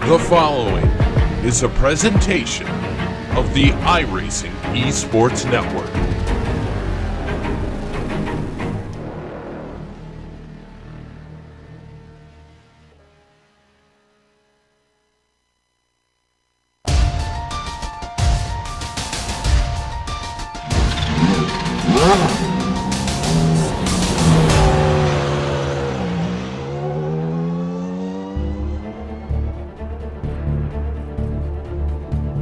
The following is a presentation of the iRacing Esports Network.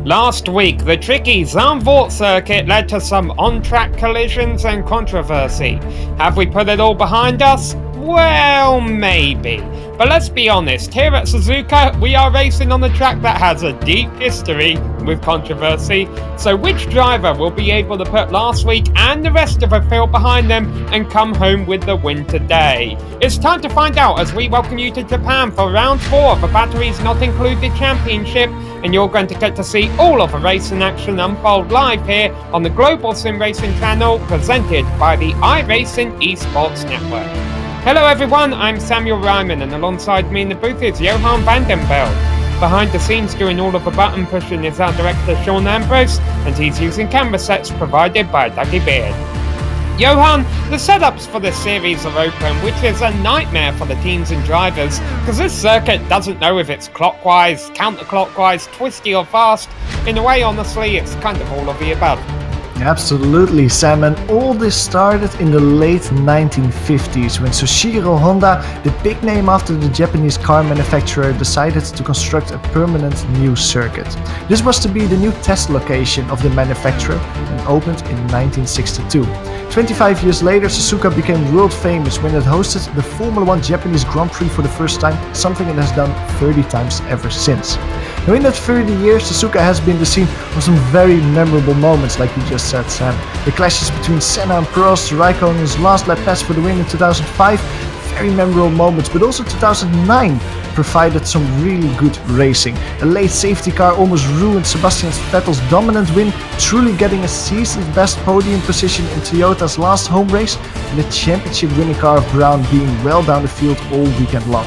Last week, the tricky Zandvoort circuit led to some on-track collisions and controversy. Have we put it all behind us? Well, maybe. But let's be honest, here at Suzuka, we are racing on a track that has a deep history with controversy. So which driver will be able to put last week and the rest of the field behind them and come home with the win today? It's time to find out as we welcome you to Japan for round 4 of the Batteries Not Included Championship, and you're going to get to see all of the race in action unfold live here on the Global SimRacing Channel, presented by the iRacing Esports Network. Hello everyone, I'm Samuel Ryman, and alongside me in the booth is Johan Vandenbeld. Behind the scenes doing all of the button pushing is our director Sean Ambrose, and he's using camera sets provided by Dougie Beard. Johan, the setups for this series are open, which is a nightmare for the teams and drivers, because this circuit doesn't know if it's clockwise, counterclockwise, twisty or fast. In a way, honestly, it's kind of all of the above. Absolutely, Sam, and all this started in the late 1950s when Soichiro Honda, the big name after the Japanese car manufacturer, decided to construct a permanent new circuit. This was to be the new test location of the manufacturer and opened in 1962. 25 years later, Suzuka became world famous when it hosted the Formula 1 Japanese Grand Prix for the first time, something it has done 30 times ever since. Now in that 30 years, Suzuka has been the scene of some very memorable moments, like you just said, Sam. The clashes between Senna and Prost, Raikkonen's last lap pass for the win in 2005, very memorable moments, but also 2009 provided some really good racing. A late safety car almost ruined Sebastian Vettel's dominant win, truly getting a season's best podium position in Toyota's last home race, and the championship winning car of Brown being well down the field all weekend long.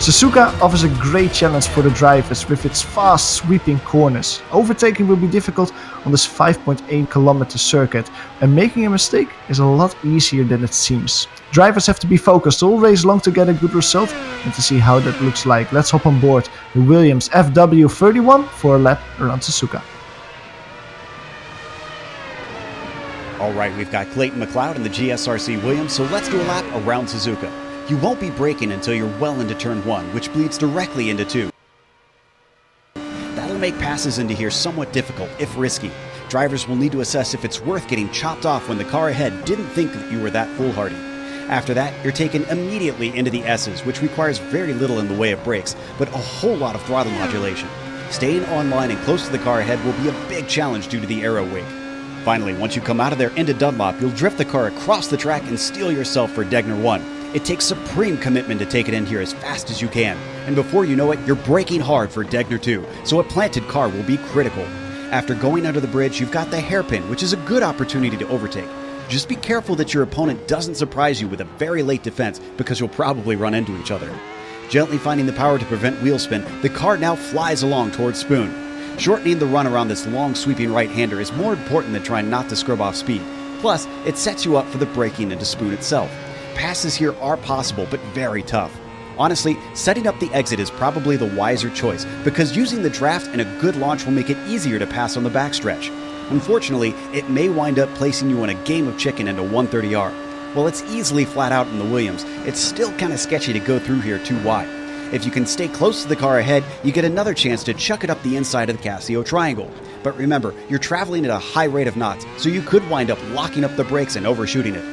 Suzuka offers a great challenge for the drivers with its fast sweeping corners. Overtaking will be difficult on this 5.8 kilometer circuit, and making a mistake is a lot easier than it seems. Drivers have to be focused all race long to get a good result, and to see how that looks like, let's hop on board the Williams FW31 for a lap around Suzuka. Alright, we've got Clayton McLeod in the GSRC Williams, so let's do a lap around Suzuka. You won't be braking until you're well into turn 1, which bleeds directly into 2. That'll make passes into here somewhat difficult, if risky. Drivers will need to assess if it's worth getting chopped off when the car ahead didn't think that you were that foolhardy. After that, you're taken immediately into the S's, which requires very little in the way of brakes, but a whole lot of throttle modulation. Staying online and close to the car ahead will be a big challenge due to the aero wake. Finally, once you come out of there into Dunlop, you'll drift the car across the track and steel yourself for Degner 1. It takes supreme commitment to take it in here as fast as you can, and before you know it, you're braking hard for Degner 2, so a planted car will be critical. After going under the bridge, you've got the hairpin, which is a good opportunity to overtake. Just be careful that your opponent doesn't surprise you with a very late defense, because you'll probably run into each other. Gently finding the power to prevent wheel spin, the car now flies along towards Spoon. Shortening the run around this long sweeping right-hander is more important than trying not to scrub off speed. Plus, it sets you up for the braking into Spoon itself. Passes here are possible, but very tough. Honestly, setting up the exit is probably the wiser choice, because using the draft and a good launch will make it easier to pass on the backstretch. Unfortunately, it may wind up placing you in a game of chicken into 130R. While it's easily flat out in the Williams, it's still kinda sketchy to go through here too wide. If you can stay close to the car ahead, you get another chance to chuck it up the inside of the Casio triangle. But remember, you're traveling at a high rate of knots, so you could wind up locking up the brakes and overshooting it.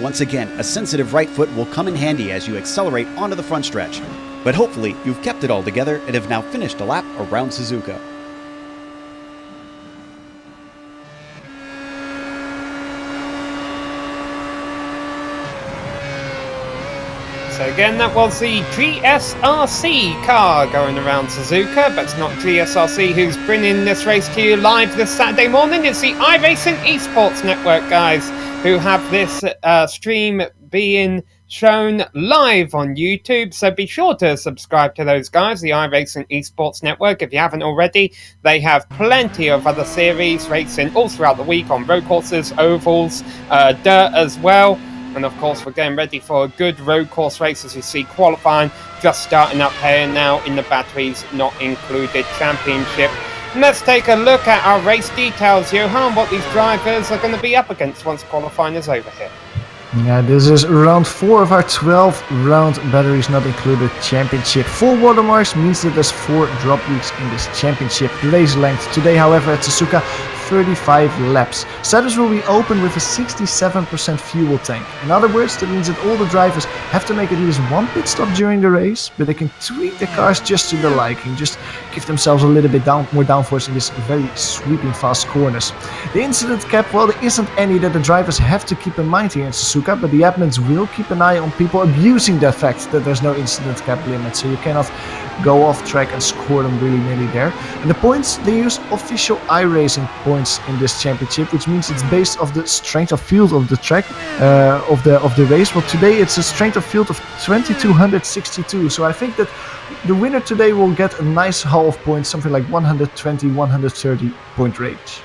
Once again, a sensitive right foot will come in handy as you accelerate onto the front stretch. But hopefully, you've kept it all together and have now finished a lap around Suzuka. So again, that was the GSRC car going around Suzuka, but it's not GSRC who's bringing this race to you live this Saturday morning. It's the iRacing Esports Network guys who have this stream being shown live on YouTube. So be sure to subscribe to those guys, the iRacing Esports Network, if you haven't already. They have plenty of other series racing all throughout the week on road courses, ovals, dirt as well. And of course, we're getting ready for a good road course race, as you see qualifying just starting up here now in the batteries not included championship. And let's take a look at our race details, Johan, what these drivers are going to be up against once qualifying is over here. Yeah, this is round 4 of our 12 round batteries not included championship. 4 watermarks means that there's 4 drop weeks in this championship race length. Today, however, at Suzuka, 35 laps. Status will be open with a 67% fuel tank. In other words, that means that all the drivers have to make at least one pit stop during the race, but they can tweak the cars just to their liking, just give themselves a little bit more downforce in this very sweeping fast corners. The incident cap, well, there isn't any that the drivers have to keep in mind here in Suzuka, but the admins will keep an eye on people abusing that fact that there's no incident cap limit, so you cannot go off track and score them really nearly there. And the points, they use official iRacing points in this championship, which means it's based off the strength of field of the track of the race. Well, today it's a strength of field of 2262, so I think that the winner today will get a nice haul of points, something like 120-130 point range.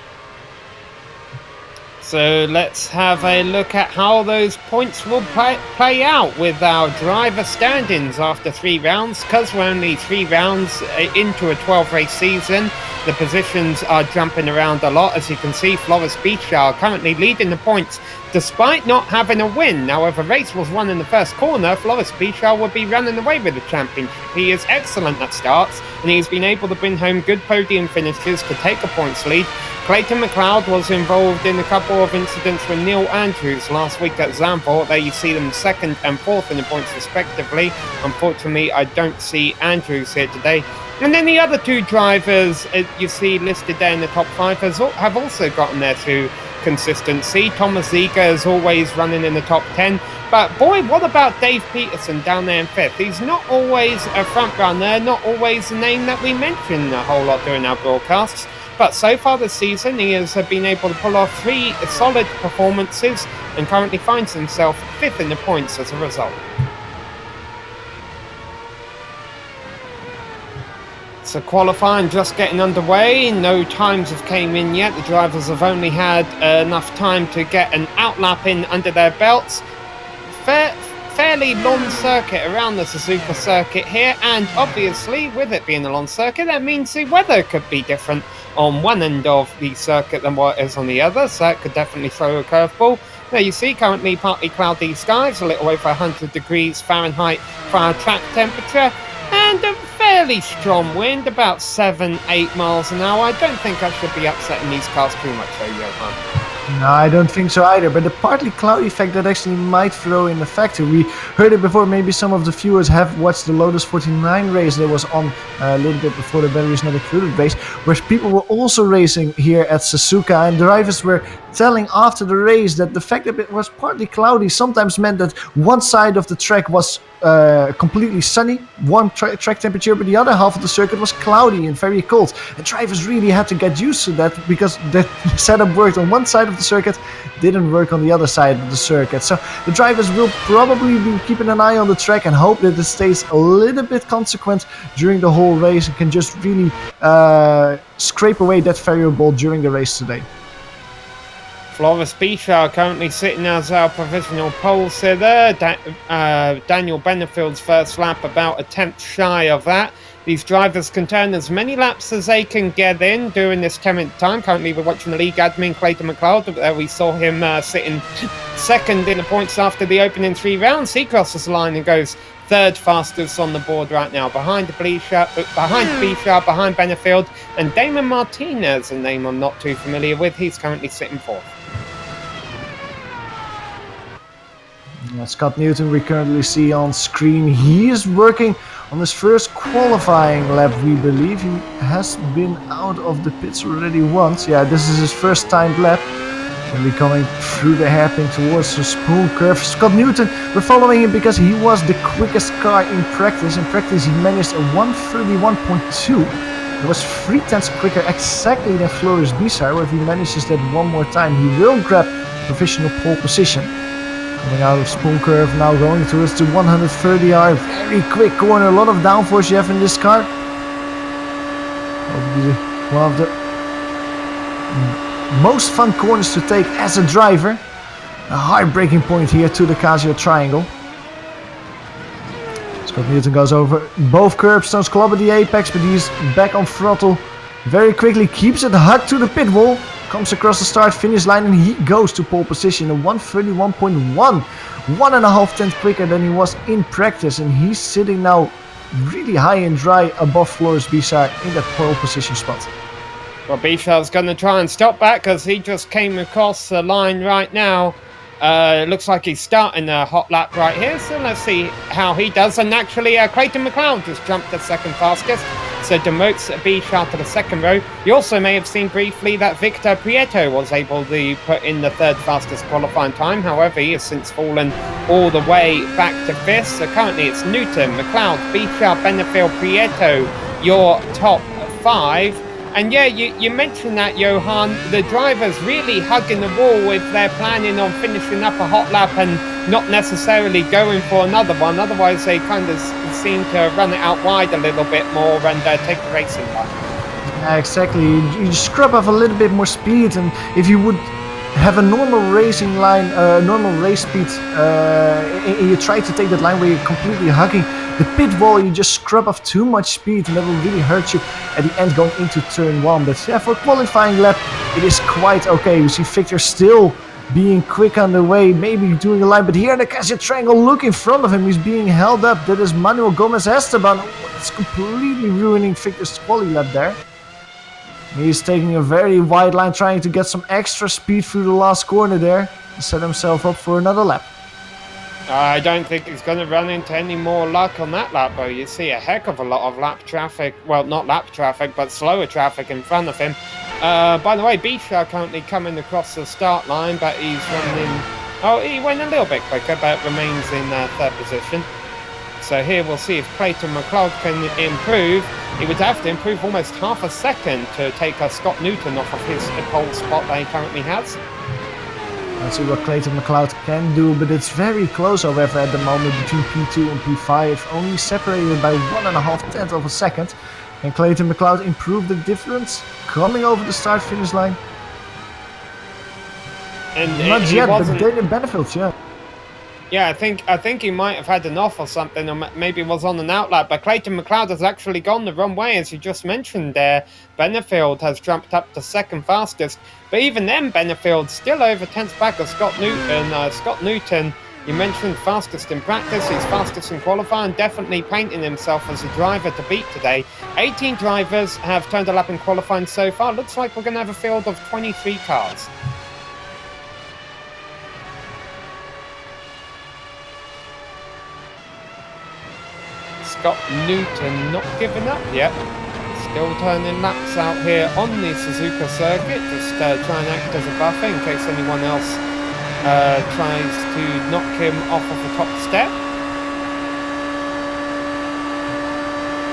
So let's have a look at how those points will play out with our driver standings after 3 rounds. Because we're only 3 rounds into a 12-race season, the positions are jumping around a lot. As you can see, Floris Bichar currently leading the points despite not having a win. Now, if a race was won in the first corner, Floris Bichar would be running away with the championship. He is excellent at starts, and he's been able to bring home good podium finishes to take a points lead. Clayton McLeod was involved in a couple of incidents with Neil Andrews last week at Zandvoort. There you see them 2nd and 4th in the points respectively. Unfortunately, I don't see Andrews here today. And then the other 2 drivers you see listed there in the top 5 have also gotten there through consistency. Thomas Ziga is always running in the top 10. But boy, what about Dave Peterson down there in 5th? He's not always a front runner, not always a name that we mention a whole lot during our broadcasts. But so far this season, he has been able to pull off 3 solid performances and currently finds himself 5th in the points as a result. So qualifying just getting underway, no times have came in yet. The drivers have only had enough time to get an outlap in under their belts. Fairly long circuit around the Suzuka circuit here, and obviously with it being a long circuit, that means the weather could be different on one end of the circuit than what it is on the other, so that could definitely throw a curveball. There you see currently partly cloudy skies, a little over 100 degrees Fahrenheit for our track temperature, and a fairly strong wind, about 7-8 miles an hour. I don't think I should be upsetting these cars too much though, Johan. No, I don't think so either, but the partly cloudy effect that actually might throw in the factor. We heard it before, maybe some of the viewers have watched the Lotus 49 race that was on a little bit before the batteries not included race, where people were also racing here at Suzuka, and drivers were telling after the race that the fact that it was partly cloudy sometimes meant that one side of the track was completely sunny, warm track temperature, but the other half of the circuit was cloudy and very cold. And drivers really had to get used to that, because the setup worked on one side of the circuit, didn't work on the other side of the circuit. So the drivers will probably be keeping an eye on the track and hope that it stays a little bit consequent during the whole race and can just really scrape away that variable during the race today. Floris Bichard currently sitting as our provisional pole sitter. Daniel Benefield's first lap about a tenth shy of that. These drivers can turn as many laps as they can get in during this 10-minute time. Currently we're watching the league admin Clayton McLeod. We saw him sitting second in the points after the opening 3 rounds. He crosses the line and goes third fastest on the board right now, behind Bichard, behind Benefield, and Damon Martinez, a name I'm not too familiar with. He's currently sitting fourth. Scott Newton we currently see on screen. He is working on his first qualifying lap, we believe. He has been out of the pits already once. Yeah, this is his first timed lap. He'll be coming through the hairpin towards the spoon curve. Scott Newton, we're following him because he was the quickest car in practice. In practice he managed a 1:31.2. It was 3/10 quicker exactly than Floris Bichard. If he manages that one more time, he will grab provisional pole position. Coming out of spoon curve, now going towards the 130R. Very quick corner, a lot of downforce you have in this car. Probably one of the most fun corners to take as a driver. A hard braking point here to the Casio triangle. Scott Newton goes over both curbstones, clobber the apex, but he's back on throttle very quickly, keeps it hugged to the pit wall. Comes across the start-finish line and he goes to pole position, a 1:31.1, 1.5 tenths quicker than he was in practice, and he's sitting now really high and dry above Floris Bichard in that pole position spot. Well, Bichard's going to try and stop that because he just came across the line right now. It looks like he's starting a hot lap right here, so let's see how he does. And actually, Clayton McLeod just jumped the second fastest, so demotes Bichard to the second row. You also may have seen briefly that Victor Prieto was able to put in the third fastest qualifying time. However, he has since fallen all the way back to fifth. So currently it's Newton, McLeod, Bichard, Benefield, Prieto, your top 5. And yeah, you mentioned that, Johan, the drivers really hugging the wall if they're planning on finishing up a hot lap and not necessarily going for another one. Otherwise, they kind of seem to run it out wide a little bit more and take the racing line. Yeah, exactly. You scrub off a little bit more speed, and if you would have a normal racing line, normal race speed, and you try to take that line where you're completely hugging the pit wall, you just scrub off too much speed, and that will really hurt you at the end going into turn 1. But yeah, for qualifying lap, it is quite okay. We see Victor still being quick on the way, maybe doing a line, but here in the Casio triangle, look in front of him, he's being held up. That is Manuel Gomez Esteban. It's completely ruining Victor's quali lap there. He's taking a very wide line, trying to get some extra speed through the last corner there to set himself up for another lap. I don't think he's going to run into any more luck on that lap, though. You see a heck of a lot of lap traffic. Well, not lap traffic, but slower traffic in front of him. By the way, Bichard currently coming across the start line, but he's running... Oh, he went a little bit quicker, but remains in third position. So here we'll see if Clayton McLeod can improve. He would have to improve almost half a second to take Scott Newton off of his pole spot that he currently has. Let's see what Clayton McLeod can do, but it's very close, however, at the moment between P2 and P5, only separated by 1.5 tenths of a second. Can Clayton McLeod improve the difference? Coming over the start-finish line. And Not he yet, but wasn't. Daniel Benefield, yeah. Yeah, I think he might have had an off or something, or maybe was on an outlap. But Clayton McLeod has actually gone the wrong way, as you just mentioned there. Benefield has jumped up to second fastest, but even then, Benefield still over 10th back of Scott Newton. Scott Newton, you mentioned fastest in practice, he's fastest in qualifying, definitely painting himself as a driver to beat today. 18 drivers have turned a lap in qualifying so far. Looks like we're going to have a field of 23 cars. Scott Newton not giving up yet. Still turning laps out here on the Suzuka circuit. Just try and act as a buffer in case anyone else tries to knock him off of the top step.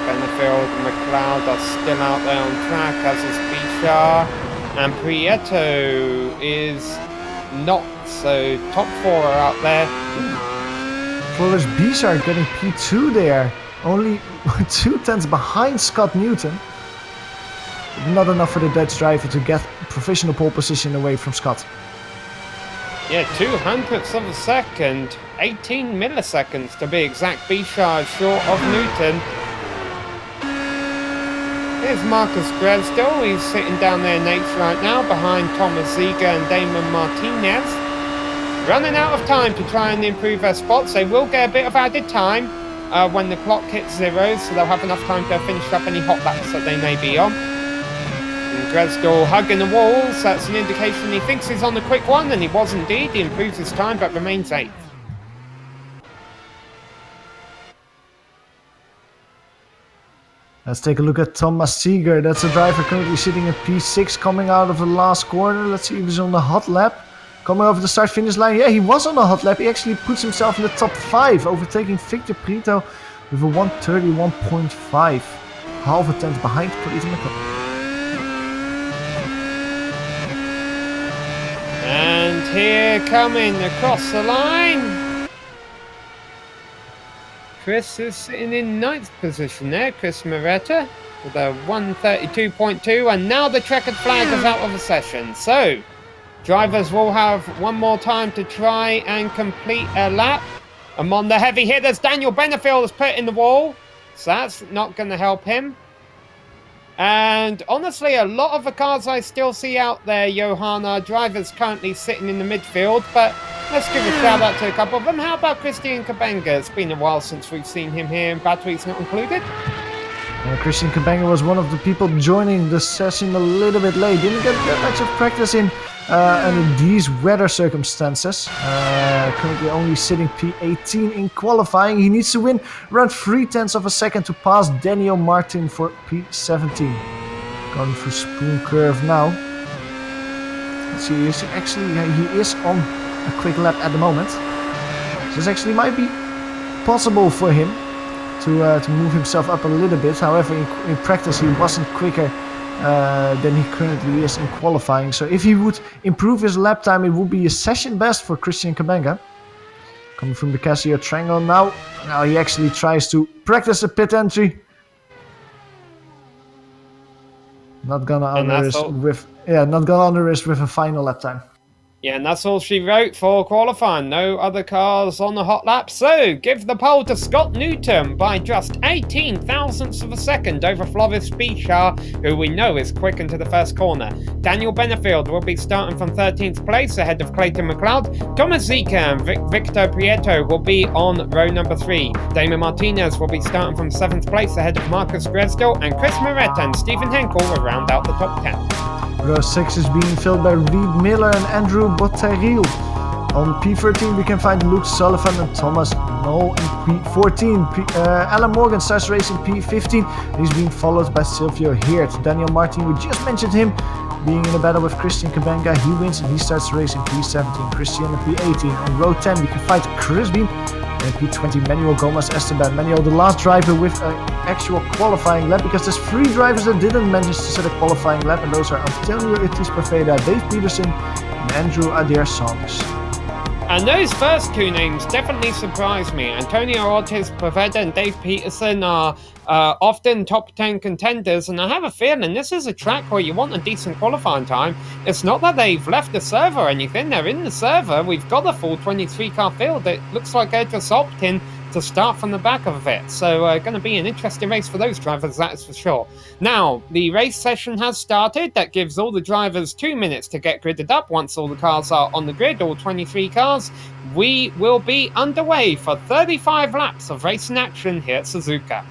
Benefield and McLeod are still out there on track, as is Bichar. And Prieto is not, so top 4 are out there. Flores Bichar getting P2 there. Only 2 tenths behind Scott Newton. Not enough for the Dutch driver to get professional pole position away from Scott. Yeah, 200ths of a second, 18 milliseconds to be exact. Bichar short of Newton. Here's Marcus Gresdell, he's sitting down there in H right now behind Thomas Ziga and Damon Martinez. Running out of time to try and improve their spots. They will get a bit of added time when the clock hits 0, so they'll have enough time to finish up any hot laps that they may be on. And Gresdell hugging the walls, that's an indication he thinks he's on the quick one, and he was indeed. He improves his time but remains 8th. Let's take a look at Thomas Seeger. That's a driver currently sitting in P6 coming out of the last corner. Let's see if he's on the hot lap. Coming over the start-finish line. Yeah, he was on a hot lap. He actually puts himself in the top 5, overtaking Victor Prieto with a 131.5. Half a tenth behind Clayton McLeod. And here coming across the line. Chris is sitting in 9th position there, Chris Moretta, with a 132.2, and now the checkered flag is out of the session. So, drivers will have one more time to try and complete a lap. Among the heavy hitters, Daniel Benefield has put in the wall, so that's not going to help him. And honestly, a lot of the cars I still see out there, Johanna, drivers currently sitting in the midfield, but let's give a shout out to a couple of them. How about Christian Kabenga? It's been a while since we've seen him here, and batteries not included. Christian Kabenga was one of the people joining the session a little bit late. Didn't get that much of practice in under these weather circumstances. Currently only sitting P18 in qualifying. He needs to win around 0.3 of a second to pass Daniel Martin for P17. Going through Spoon Curve now. Let's see, he is on a quick lap at the moment. This actually might be possible for him to move himself up a little bit. However, in practice he wasn't quicker than he currently is in qualifying. So if he would improve his lap time, it would be a session best for Christian Kabenga. Coming from the Casio Triangle now. Now he actually tries to practice a pit entry. Not gonna honor this with a final lap time. Yeah, and that's all she wrote for qualifying. No other cars on the hot lap. So, give the pole to Scott Newton by just 18 thousandths of a second over Flovis Bichar, who we know is quick into the first corner. Daniel Benefield will be starting from 13th place ahead of Clayton McLeod. Thomas Zika and Victor Prieto will be on row number 3. Damon Martinez will be starting from 7th place ahead of Marcus Gresdell, and Chris Moretta and Stephen Henkel will round out the top 10. Row 6 is being filled by Reed Miller and Andrew Botteril. On P13 we can find Luke Sullivan and Thomas Knoll in P14. Alan Morgan starts racing P15. He's being followed by Silvio Heert. Daniel Martin, we just mentioned him, being in a battle with Christian Kabenga. He wins and he starts racing P17. Christian at P18. On row 10 we can find Chris Beam. And P20 Manuel Gomez Esteban. Manuel, the last driver with an actual qualifying lap, because there's 3 drivers that didn't manage to set a qualifying lap, and those are Antonio Ortiz Poveda, Dave Peterson and Andrew Adair Saunders. And those first two names definitely surprised me. Antonio Ortiz Poveda and Dave Peterson are often top 10 contenders, and I have a feeling this is a track where you want a decent qualifying time. It's not that they've left the server or anything. They're in the server. We've got a full 23-car field. It looks like they're just opting to start from the back of it. So going to be an interesting race for those drivers, that is for sure. Now, the race session has started. That gives all the drivers 2 minutes to get gridded up. Once all the cars are on the grid, all 23 cars, we will be underway for 35 laps of racing action here at Suzuka.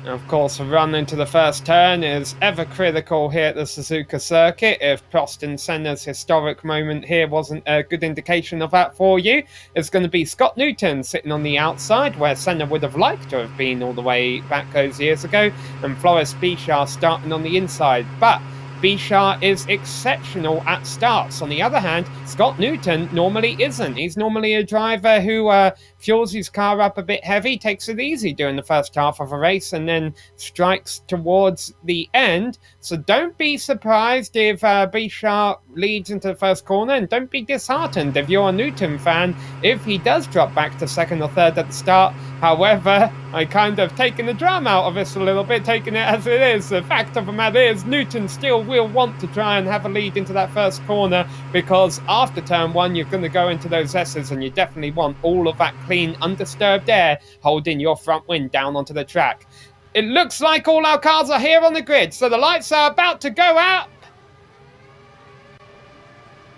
Of course, a run into the first turn is ever critical here at the Suzuka circuit. If Prost and Senna's historic moment here wasn't a good indication of that for you, it's going to be Scott Newton sitting on the outside, where Senna would have liked to have been all the way back those years ago, and Floris Bichard starting on the inside. But Bichard is exceptional at starts. On the other hand, Scott Newton normally isn't. He's normally a driver who fuels his car up a bit heavy, takes it easy during the first half of a race, and then strikes towards the end. So don't be surprised if Bichard leads into the first corner, and don't be disheartened if you're a Newton fan if he does drop back to second or third at the start. However, I kind of taken the drama out of this a little bit, taking it as it is. The fact of the matter is, Newton still will want to try and have a lead into that first corner, because after turn one, you're going to go into those S's, and you definitely want all of that clean, undisturbed air holding your front wing down onto the track. It looks like all our cars are here on the grid, so the lights are about to go out.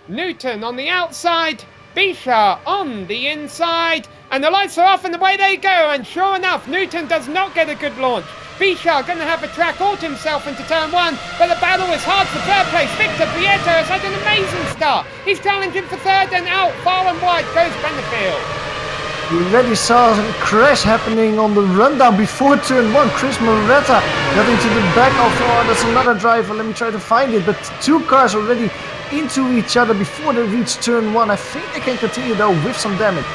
Newton on the outside, Bichard on the inside, and the lights are off and away they go, and sure enough, Newton does not get a good launch. Bichard going to have a track alt himself into turn one, but the battle is hard for third place. Victor Prieto has had an amazing start. He's challenging for third, and out far and wide goes Benefield. We already saw a crash happening on the rundown before turn one. Chris Moretta got into the back of, that's another driver, let me try to find it, but two cars already into each other before they reach turn one. I think they can continue though with some damage.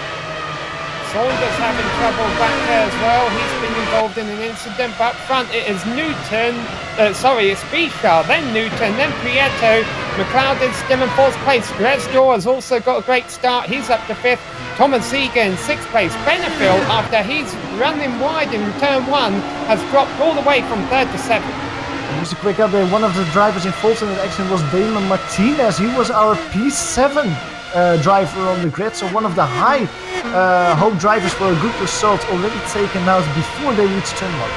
Saunders having trouble back there as well. He's been involved in an incident, but up front it is Newton, it's Bichard, then Newton, then Prieto. McLeod is still in fourth place. Dresdor has also got a great start. He's up to fifth. Thomas Ziege in sixth place. Benefield, after he's running wide in turn one, has dropped all the way from third to seventh. Just a quick update, one of the drivers involved in that accident was Damon Martinez. He was our P7 driver on the grid, so one of the high hope drivers for a good result already taken out before they reach turn one.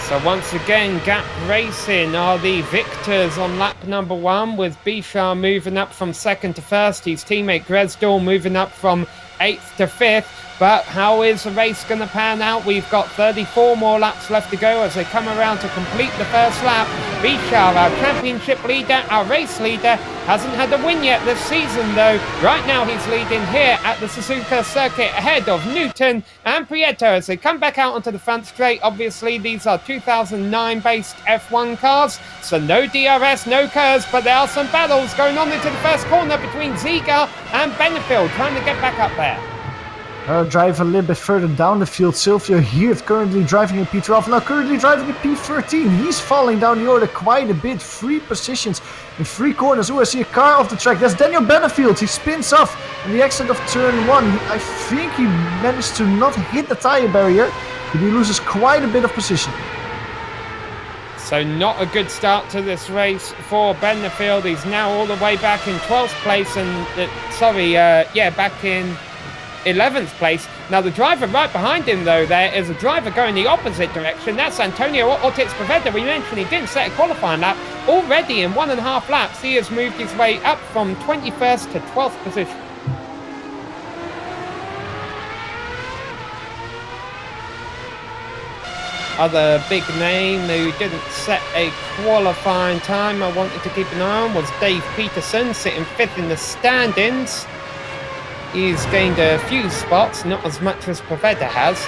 So once again, Gap Racing are the victors on lap number one, with Bichard moving up from second to first, his teammate Dresdor moving up from 8th to 5th. But how is the race going to pan out? We've got 34 more laps left to go as they come around to complete the first lap. Bichard, our championship leader, our race leader, hasn't had a win yet this season though. Right now he's leading here at the Suzuka circuit ahead of Newton and Prieto as they come back out onto the front straight. Obviously these are 2009 based F1 cars, so no DRS, no curves, but there are some battles going on into the first corner between Ziege and Benefield trying to get back up there. Driver a little bit further down the field, Silvio here currently driving a P12, now currently driving a P13. He's falling down the order quite a bit, 3 positions in 3 corners. Oh, I see a car off the track. That's Daniel Benefield. He spins off in the exit of turn 1. I think he managed to not hit the tire barrier, but he loses quite a bit of position. So not a good start to this race for Benefield. He's now all the way back in 12th place and, back in 11th place. Now the driver right behind him though, there is a driver going the opposite direction. That's Antonio Ortiz Poveda. We mentioned he didn't set a qualifying lap. Already in 1.5 laps he has moved his way up from 21st to 12th position. Other big name who didn't set a qualifying time I wanted to keep an eye on was Dave Peterson, sitting 5th in the standings. He's gained a few spots, not as much as Poveda has.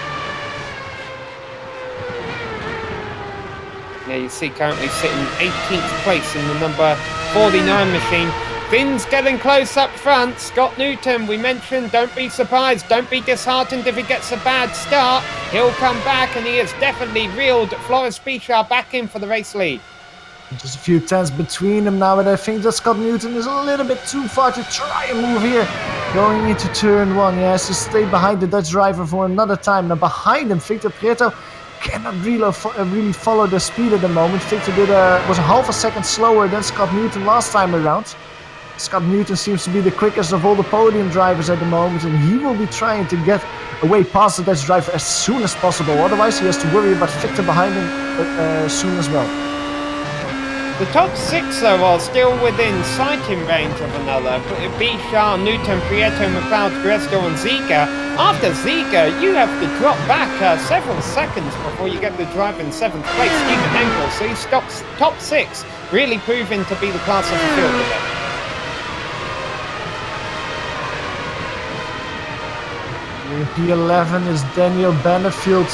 Yeah, you see currently sitting 18th place in the number 49 machine. Things getting close up front. Scott Newton, we mentioned, don't be surprised, don't be disheartened if he gets a bad start. He'll come back, and he has definitely reeled Floris Bichard back in for the race lead. Just a few tenths between them now, but I think that Scott Newton is a little bit too far to try and move here. Going into turn 1, he has to stay behind the Dutch driver for another time. Now behind him, Victor Prieto cannot really follow the speed at the moment. Victor was a half a second slower than Scott Newton last time around. Scott Newton seems to be the quickest of all the podium drivers at the moment, and he will be trying to get away past the Dutch driver as soon as possible. Otherwise, he has to worry about Victor behind him soon as well. The top 6 though are still within sighting range of another. Bichard, Newton, Prieto, McLeod, Gresdal and Ziga. After Ziga, you have to drop back several seconds before you get the driver in 7th place, Stephen Henkel. So he stops top 6, really proving to be the class of the field today. In P11 is Daniel Benefield.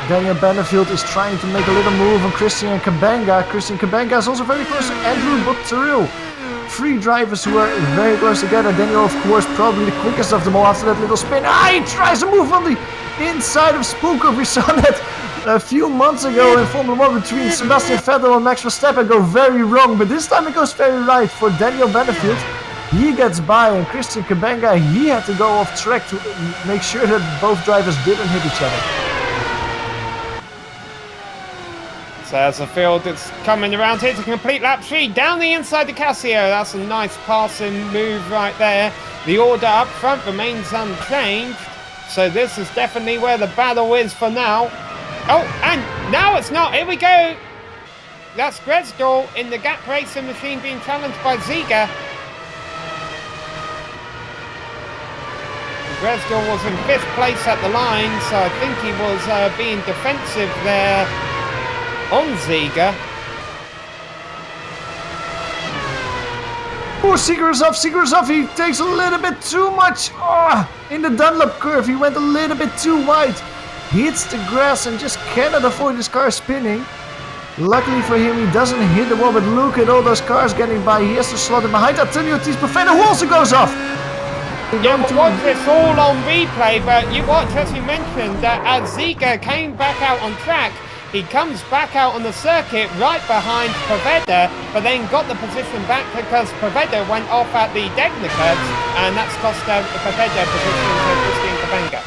Daniel Benefield is trying to make a little move on Christian Kabenga. Christian Kabenga is also very close to Andrew Botterill. 3 drivers who are very close together. Daniel, of course, probably the quickest of them all after that little spin. He tries to move on the inside of Spooko. We saw that a few months ago in Formula 1 between Sebastian Vettel and Max Verstappen go very wrong. But this time it goes very right for Daniel Benefield. He gets by, and Christian Kabenga, he had to go off track to make sure that both drivers didn't hit each other. So as the field is coming around here to complete lap 3, down the inside the Casio. That's a nice passing move right there. The order up front remains unchanged. So this is definitely where the battle is for now. Oh, and now it's not. Here we go. That's Gresdal in the gap racing machine being challenged by Ziga. Gresdal was in 5th place at the line, so I think he was being defensive there on Ziga. Oh, Ziga is off, he takes a little bit too much. In the Dunlop curve, he went a little bit too wide. Hits the grass and just cannot avoid his car spinning. Luckily for him, he doesn't hit the wall, but look at all those cars getting by. He has to slot in behind Antonio Ortiz Perfetto, who also goes off. Yeah, we'll watch this all on replay, but you watch, as you mentioned, that as Ziga came back out on track, he comes back out on the circuit right behind Poveda, but then got the position back because Poveda went off at the Degner curves, and that's cost Poveda position to Christian Kabenga.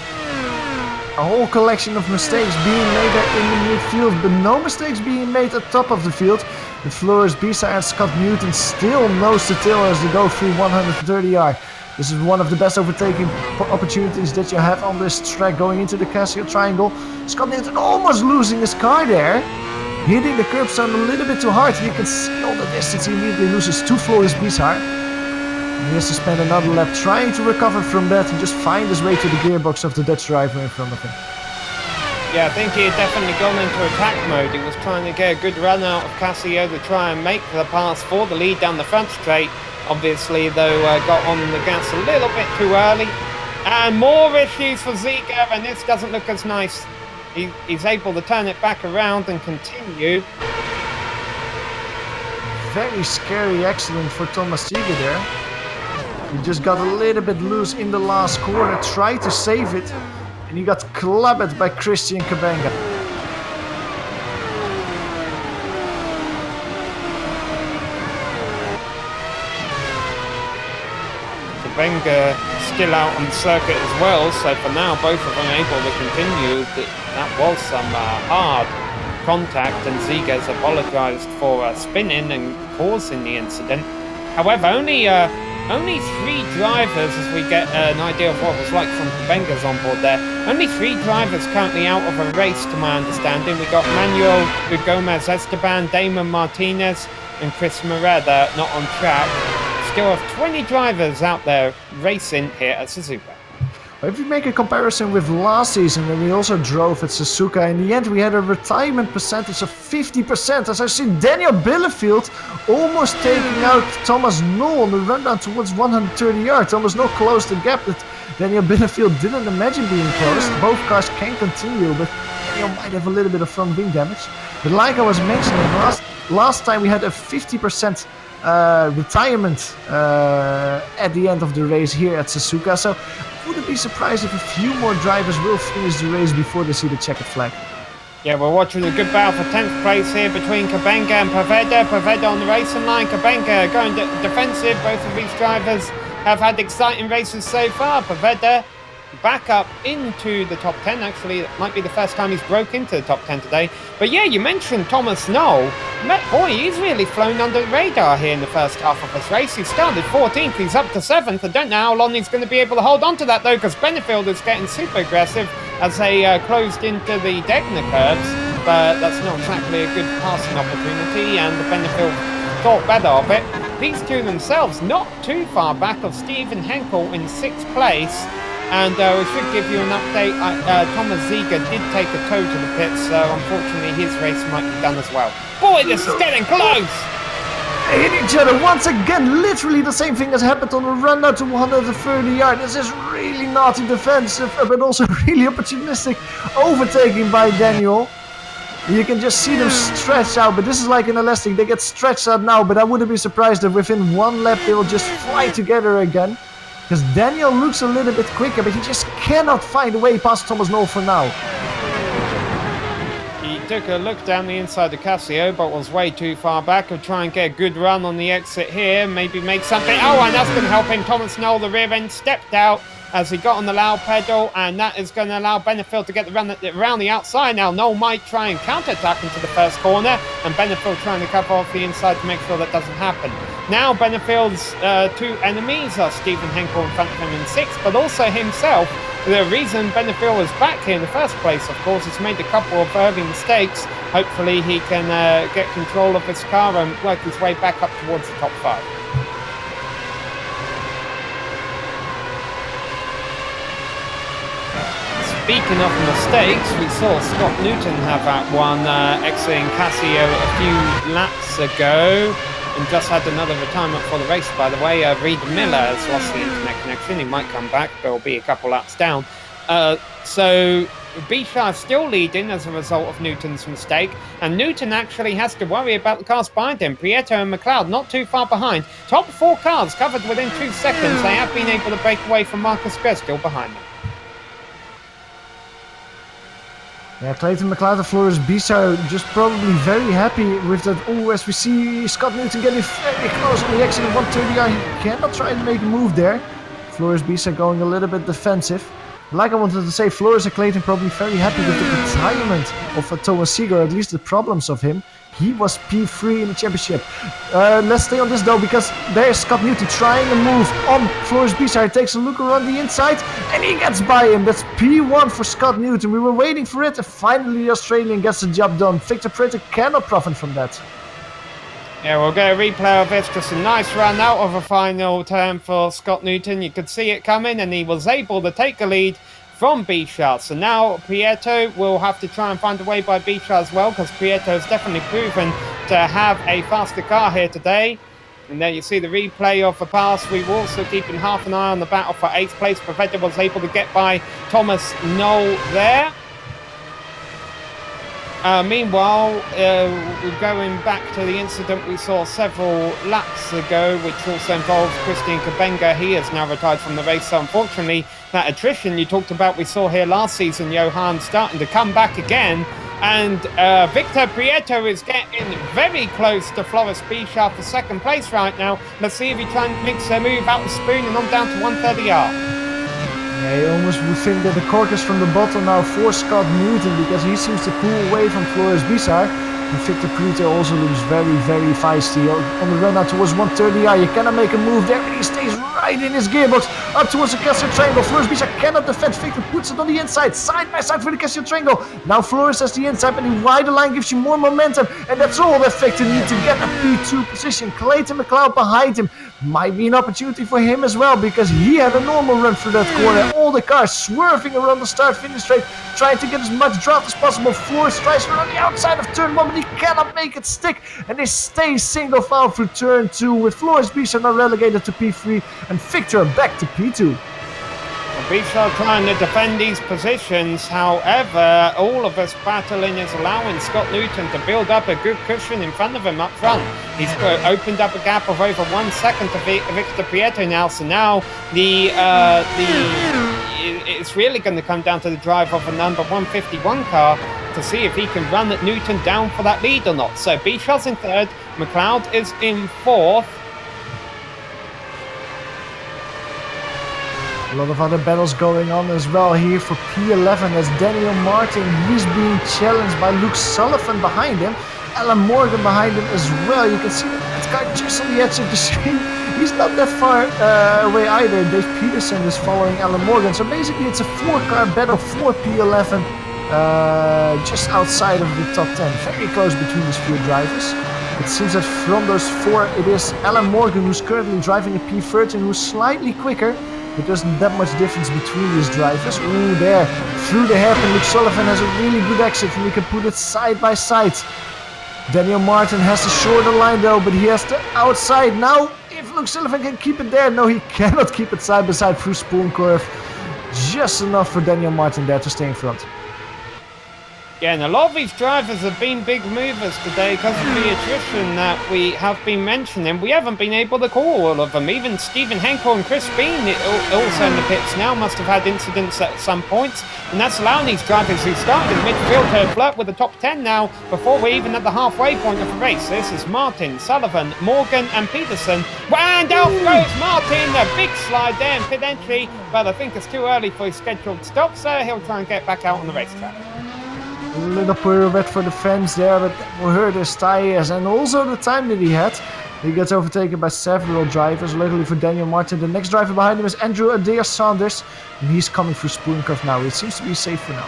A whole collection of mistakes being made in the midfield, but no mistakes being made at top of the field. The Floris Bichard and Scott Newton still nose to tail as they go through 130R. This is one of the best overtaking opportunities that you have on this track going into the Casio Triangle. Scott Newton almost losing his car there. Hitting the curb stone a little bit too hard. You can see all the distance. He immediately loses to Floris Bichard. He has to spend another lap trying to recover from that and just find his way to the gearbox of the Dutch driver in front of him. Yeah, I think he had definitely gone into attack mode. He was trying to get a good run out of Casio to try and make the pass for the lead down the front straight. Obviously, though, got on the gas a little bit too early. And more issues for Ziga, and this doesn't look as nice. He's able to turn it back around and continue. Very scary accident for Thomas Ziga there. He just got a little bit loose in the last corner, tried to save it, and he got clubbed by Christian Kabenga. Kabenga still out on the circuit as well, so for now both of them able to continue. That was some hard contact, and Ziga has apologised for spinning and causing the incident. However, only 3 drivers, as we get an idea of what it was like from Kabenga's on board there. Only 3 drivers currently out of a race, to my understanding. We got Manuel Gomez Esteban, Damon Martinez, and Chris Moreda not on track. Still have 20 drivers out there racing here at Suzuka. If we make a comparison with last season, when we also drove at Suzuka, in the end we had a retirement percentage of 50%. As I see Daniel Bielefield almost taking out Thomas Knoll on the rundown towards 130 yards. Thomas Knoll closed the gap that Daniel Bielefield didn't imagine being closed. Both cars can continue, but Daniel might have a little bit of front wing damage. But like I was mentioning, last time we had a 50% retirement at the end of the race here at Suzuka. So I wouldn't be surprised if a few more drivers will finish the race before they see the checkered flag. Yeah, we're watching a good battle for 10th place here between Kabenga and Poveda. Poveda on the racing line, Kabenga going defensive. Both of these drivers have had exciting races so far. Poveda back up into the top 10. Actually, it might be the first time he's broke into the top 10 today. But yeah, you mentioned Thomas Knoll. Boy, he's really flown under the radar here in the first half of this race. He started 14th, he's up to 7th. I don't know how long he's going to be able to hold on to that though, because Benefield is getting super aggressive as they closed into the Degner curves. But that's not exactly a good passing opportunity, and the Benefield thought better of it. These two themselves not too far back of Stephen Henkel in 6th place. And we should give you an update. Thomas Ziegler did take a tow to the pits, so unfortunately his race might be done as well. Boy, this is getting close! They hit each other once again. Literally the same thing has happened on the run out to 130 yards. This is really naughty defensive, but also really opportunistic overtaking by Daniel. You can just see them stretch out, but this is like an elastic. They get stretched out now, but I wouldn't be surprised if within one lap they will just fly together again. Because Daniel looks a little bit quicker, but he just cannot find a way past Thomas Knoll for now. He took a look down the inside of Casio, but was way too far back. He'll try and get a good run on the exit here, maybe make something. Oh, and that's going to help him. Thomas Knoll, the rear end, stepped out as he got on the loud pedal, and that is going to allow Benefield to get the run around the outside. Now Knoll might try and counter-attack into the first corner, and Benefield trying to cover off the inside to make sure that doesn't happen. Now Benefield's two enemies are Stephen Henkel in front of him in 6th, but also himself. The reason Benefield is back here in the first place, of course, has made a couple of early mistakes. Hopefully he can get control of his car and work his way back up towards the top 5. Speaking of mistakes, we saw Scott Newton have that one exiting Casio a few laps ago, and just had another retirement for the race, by the way. Reed Miller has lost the internet connection. He might come back, but will be a couple laps down. So Bichard still leading as a result of Newton's mistake, and Newton actually has to worry about the cars behind him. Prieto and McLeod not too far behind. Top 4 cars covered within 2 seconds. They have been able to break away from Marcus Gress still behind them. Yeah, Clayton McLeod and Floris Bichard just probably very happy with that. Oh, as we see Scott Newton getting very close on the exit of 130. He cannot try to make a move there. Floris Bichard going a little bit defensive. Like I wanted to say, Floris and Clayton probably very happy with the retirement of Thomas Ziegler, at least the problems of him. He was P3 in the championship. Let's stay on this though, because there's Scott Newton trying a move on Floris Bichard. Takes a look around the inside and he gets by him. That's P1 for Scott Newton. We were waiting for it, and finally the Australian gets the job done. Victor Pritter cannot profit from that. Yeah, we'll get a replay of this. Just a nice run out of a final turn for Scott Newton. You could see it coming, and he was able to take a lead from Bichard. So now Prieto will have to try and find a way by Bichard as well, because Prieto has definitely proven to have a faster car here today. And there you see the replay of the pass. We were also keeping half an eye on the battle for 8th place. Profeta was able to get by Thomas Knoll there. Meanwhile, going back to the incident we saw several laps ago, which also involves Christian Kabenga. He is now retired from the race, so unfortunately that attrition you talked about we saw here last season, Johan, starting to come back again. And Victor Prieto is getting very close to Floris Bichard for 2nd place right now. Let's see if he tries and makes a move out the spoon and on down to 130R. Yeah, you almost would think that the cork is from the bottom now for Scott Newton, because he seems to pull away from Floris Bichard. And Victor Prieto also looks very, very feisty on the run out towards 130R. You cannot make a move there, and he stays right in his gearbox up towards the Casio Triangle. Floris Bichard cannot defend. Victor puts it on the inside, side by side for the Casio Triangle. Now Floris has the inside, but the wider line gives you more momentum, and that's all that Victor needs to get a P2 position. Clayton McLeod behind him might be an opportunity for him as well, because he had a normal run through that corner. All the cars swerving around the start-finish straight, trying to get as much draft as possible. Floris tries around the outside of turn 1, but he cannot make it stick, and they stay single file through turn 2, with Floris Bichard now relegated to P3 and Victor back to P2. Bichard trying to defend these positions. However, all of this battling is allowing Scott Newton to build up a good cushion in front of him up front. He's opened up a gap of over 1 second to Victor Prieto now. So now it's really going to come down to the drive of a number 151 car to see if he can run Newton down for that lead or not. So Bichard's in third, McLeod is in fourth. A lot of other battles going on as well here for P11 as Daniel Martin, he's being challenged by Luke Sullivan behind him. Alan Morgan behind him as well. You can see that car just on the edge of the screen. He's not that far away either. Dave Peterson is following Alan Morgan. So basically it's a 4-car battle for P11 just outside of the top 10. Very close between these few drivers. It seems that from those 4 it is Alan Morgan who's currently driving a P13 who's slightly quicker. But there isn't that much difference between these drivers. Ooh, there, through the hairpin, Luke Sullivan has a really good exit and we can put it side by side. Daniel Martin has the shorter line though, but he has the outside. Now, if Luke Sullivan can keep it there, no, he cannot keep it side by side through Spoon Curve. Just enough for Daniel Martin there to stay in front. Yeah, and a lot of these drivers have been big movers today because of the attrition that we have been mentioning. We haven't been able to call all of them. Even Stephen Henkel and Chris Bean, also in the pits now, must have had incidents at some points. And that's allowing these drivers who started in midfield to flirt with the top 10 now before we're even at the halfway point of the race. This is Martin, Sullivan, Morgan and Peterson. And out goes Martin, a big slide there in pit entry. But I think it's too early for his scheduled stop, so he'll try and get back out on the racetrack. A little pirouette for the fans there, but that will hurt his tires and also the time that he had. He gets overtaken by several drivers. Luckily for Daniel Martin, the next driver behind him is Andrew Adair Sanders, and he's coming through Spoon Curve now. It seems to be safe for now.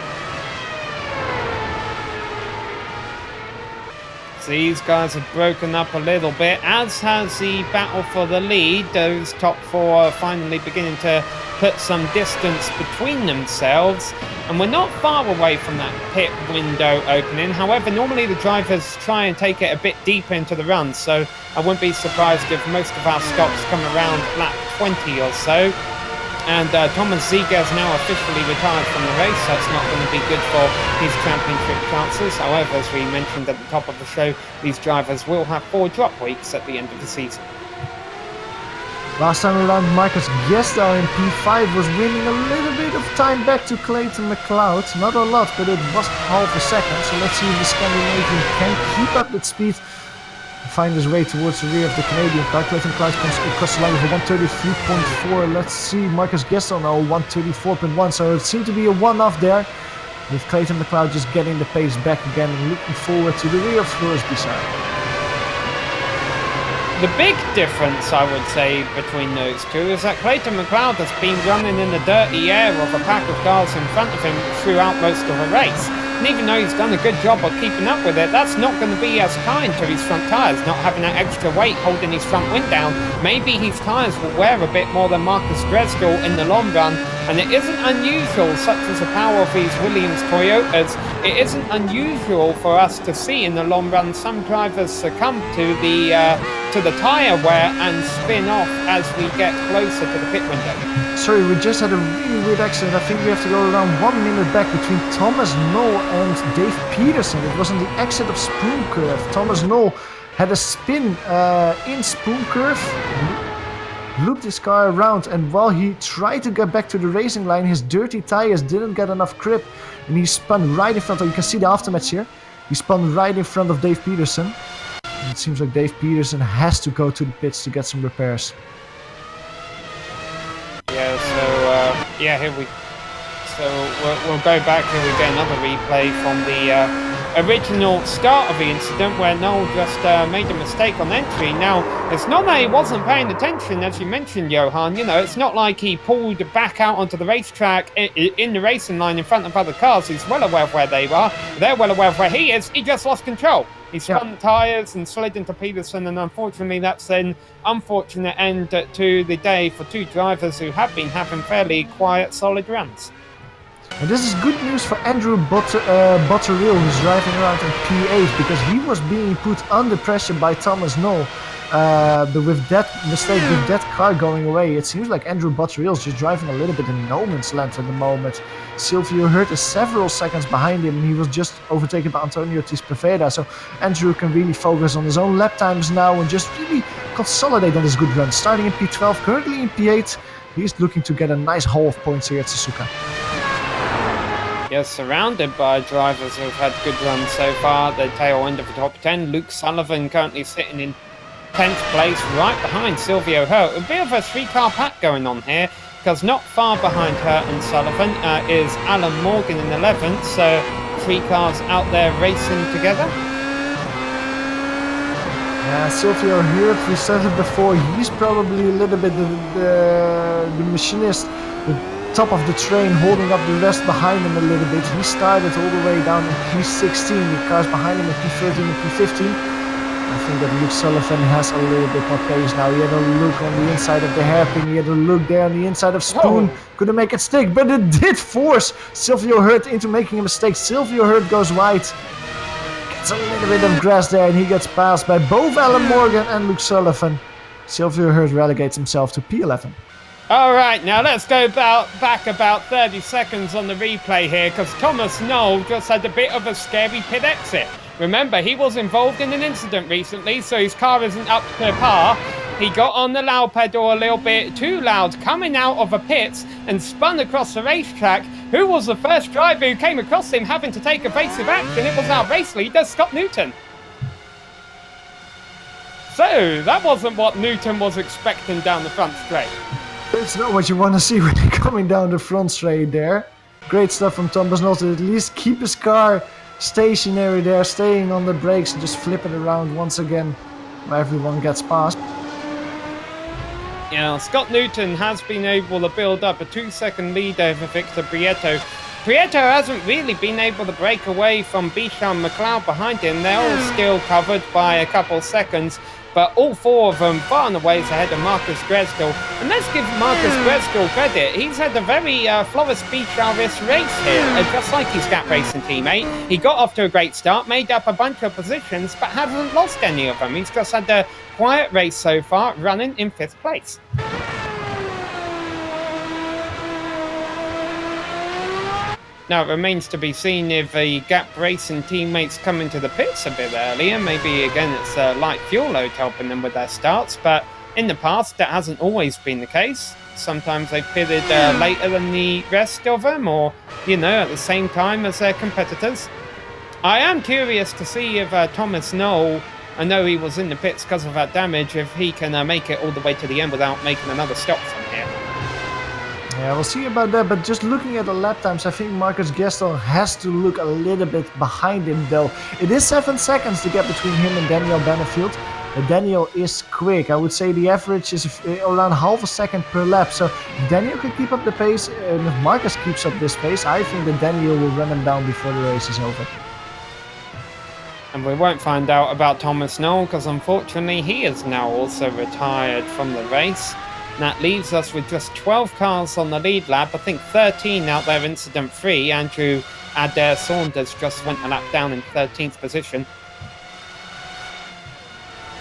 So these guys have broken up a little bit, as has the battle for the lead. Those top 4 are finally beginning to put some distance between themselves, and we're not far away from that pit window opening. However, normally the drivers try and take it a bit deeper into the run, so I wouldn't be surprised if most of our stops come around lap 20 or so. And Thomas Ziege is now officially retired from the race, so it's not going to be good for his championship chances. However, as we mentioned at the top of the show, these drivers will have 4 drop weeks at the end of the season. Last time around, Marcus Gestel in P5 was winning a little bit of time back to Clayton McLeod. Not a lot, but it was half a second. So let's see if the Scandinavian can keep up that speed and find his way towards the rear of the Canadian car. Clayton McLeod comes across the line with a 133.4. Let's see, Marcus Gestel now 134.1. So it seemed to be a one-off there, with Clayton McLeod just getting the pace back again and looking forward to the rear of Floris Bizarre. The big difference, I would say, between those two is that Clayton McLeod has been running in the dirty air of a pack of cars in front of him throughout most of the race. And even though he's done a good job of keeping up with it, that's not going to be as kind to his front tyres, not having that extra weight holding his front wing down. Maybe his tyres will wear a bit more than Marcus Dresdel in the long run, and it isn't unusual, such as the power of these Williams Toyotas, it isn't unusual for us to see in the long run some drivers succumb to the tyre wear and spin off as we get closer to the pit window. Sorry, we just had a really weird accident. I think we have to go around 1 minute back between Thomas Knoll and Dave Peterson. It was on the exit of Spoon Curve. Thomas Knoll had a spin in Spoon Curve, looped his car around, and while he tried to get back to the racing line, his dirty tires didn't get enough grip, and he spun right in front of, you can see the aftermatch here, he spun right in front of Dave Peterson. And it seems like Dave Peterson has to go to the pits to get some repairs. Yeah, so here we. So we'll go back here. We get another replay from the original start of the incident where Noel just made a mistake on entry. Now, it's not that he wasn't paying attention, as you mentioned, Johan. You know, it's not like he pulled back out onto the racetrack in the racing line in front of other cars. He's well aware of where they are. They're well aware of where he is. He just lost control. He spun tyres and slid into Peterson, and unfortunately that's an unfortunate end to the day for 2 drivers who have been having fairly quiet, solid runs. And this is good news for Andrew Botterill, who's driving around in P8, because he was being put under pressure by Thomas Knoll. but with that mistake, with that car going away, it seems like Andrew Botterill is just driving a little bit in no man's land at the moment. Silvio Hurt is several seconds behind him, and he was just overtaken by Antonio Tisperveda. So Andrew can really focus on his own lap times now and just really consolidate on this good run. Starting in P12, currently in P8, he's looking to get a nice haul of points here at Suzuka. Yes, surrounded by drivers who have had good runs so far. The tail end of the top 10. Luke Sullivan currently sitting in 10th place, right behind Silvio Hurt. A bit of a three-car pack going on here, because not far behind Hurt and Sullivan is Alan Morgan in 11th, so 3 cars out there racing together. Yeah, Silvio Hurt, we said it before, he's probably a little bit the machinist, the top of the train, holding up the rest behind him a little bit. He started all the way down in P16, the cars behind him in P13 and P15. I think that Luke Sullivan has a little bit more pace now. He had a look on the inside of the hairpin, he had a look there on the inside of Spoon. Couldn't make it stick, but it did force Silvio Hurt into making a mistake. Silvio Hurt goes wide, gets a little bit of grass there, and he gets passed by both Alan Morgan and Luke Sullivan. Silvio Hurt relegates himself to P11. Alright, now let's go back about 30 seconds on the replay here, because Thomas Knoll just had a bit of a scary pit exit. Remember, he was involved in an incident recently, so his car isn't up to par. He got on the loud pedal a little bit too loud, coming out of a pit and spun across the racetrack. Who was the first driver who came across him having to take evasive action? It was our race leader, Scott Newton. So, that wasn't what Newton was expecting down the front straight. It's not what you want to see when you're coming down the front straight there. Great stuff from Thomas Knoll to at least keep his car stationary there, staying on the brakes and just flip it around once again where everyone gets past. Yeah, Scott Newton has been able to build up a 2-second lead over Victor Prieto. Prieto hasn't really been able to break away from Bichon McLeod behind him. They're all still covered by a couple seconds, but all 4 of them far and away ahead of Marcus Gresdal. And let's give Marcus Gresdal credit. He's had a very flawless Beach-RS race here, just like his Gap Racing teammate. He got off to a great start, made up a bunch of positions, but hasn't lost any of them. He's just had a quiet race so far, running in 5th place. Now, it remains to be seen if the Gap Racing teammates come into the pits a bit earlier. Maybe, again, it's light fuel load helping them with their starts, but in the past, that hasn't always been the case. Sometimes they've pitted later than the rest of them, or, you know, at the same time as their competitors. I am curious to see if Thomas Knoll, I know he was in the pits because of that damage, if he can make it all the way to the end without making another stop from here. Yeah, we'll see about that, but just looking at the lap times, I think Marcus Gresdal has to look a little bit behind him though. It is 7 seconds to get between him and Daniel Benefield. Daniel is quick. I would say the average is around half a second per lap. So if Daniel can keep up the pace, and if Marcus keeps up this pace, I think that Daniel will run him down before the race is over. And we won't find out about Thomas Knoll because unfortunately he is now also retired from the race. And that leaves us with just 12 cars on the lead lap. I think 13 out there incident free. Andrew Adair Saunders just went a lap down in 13th position.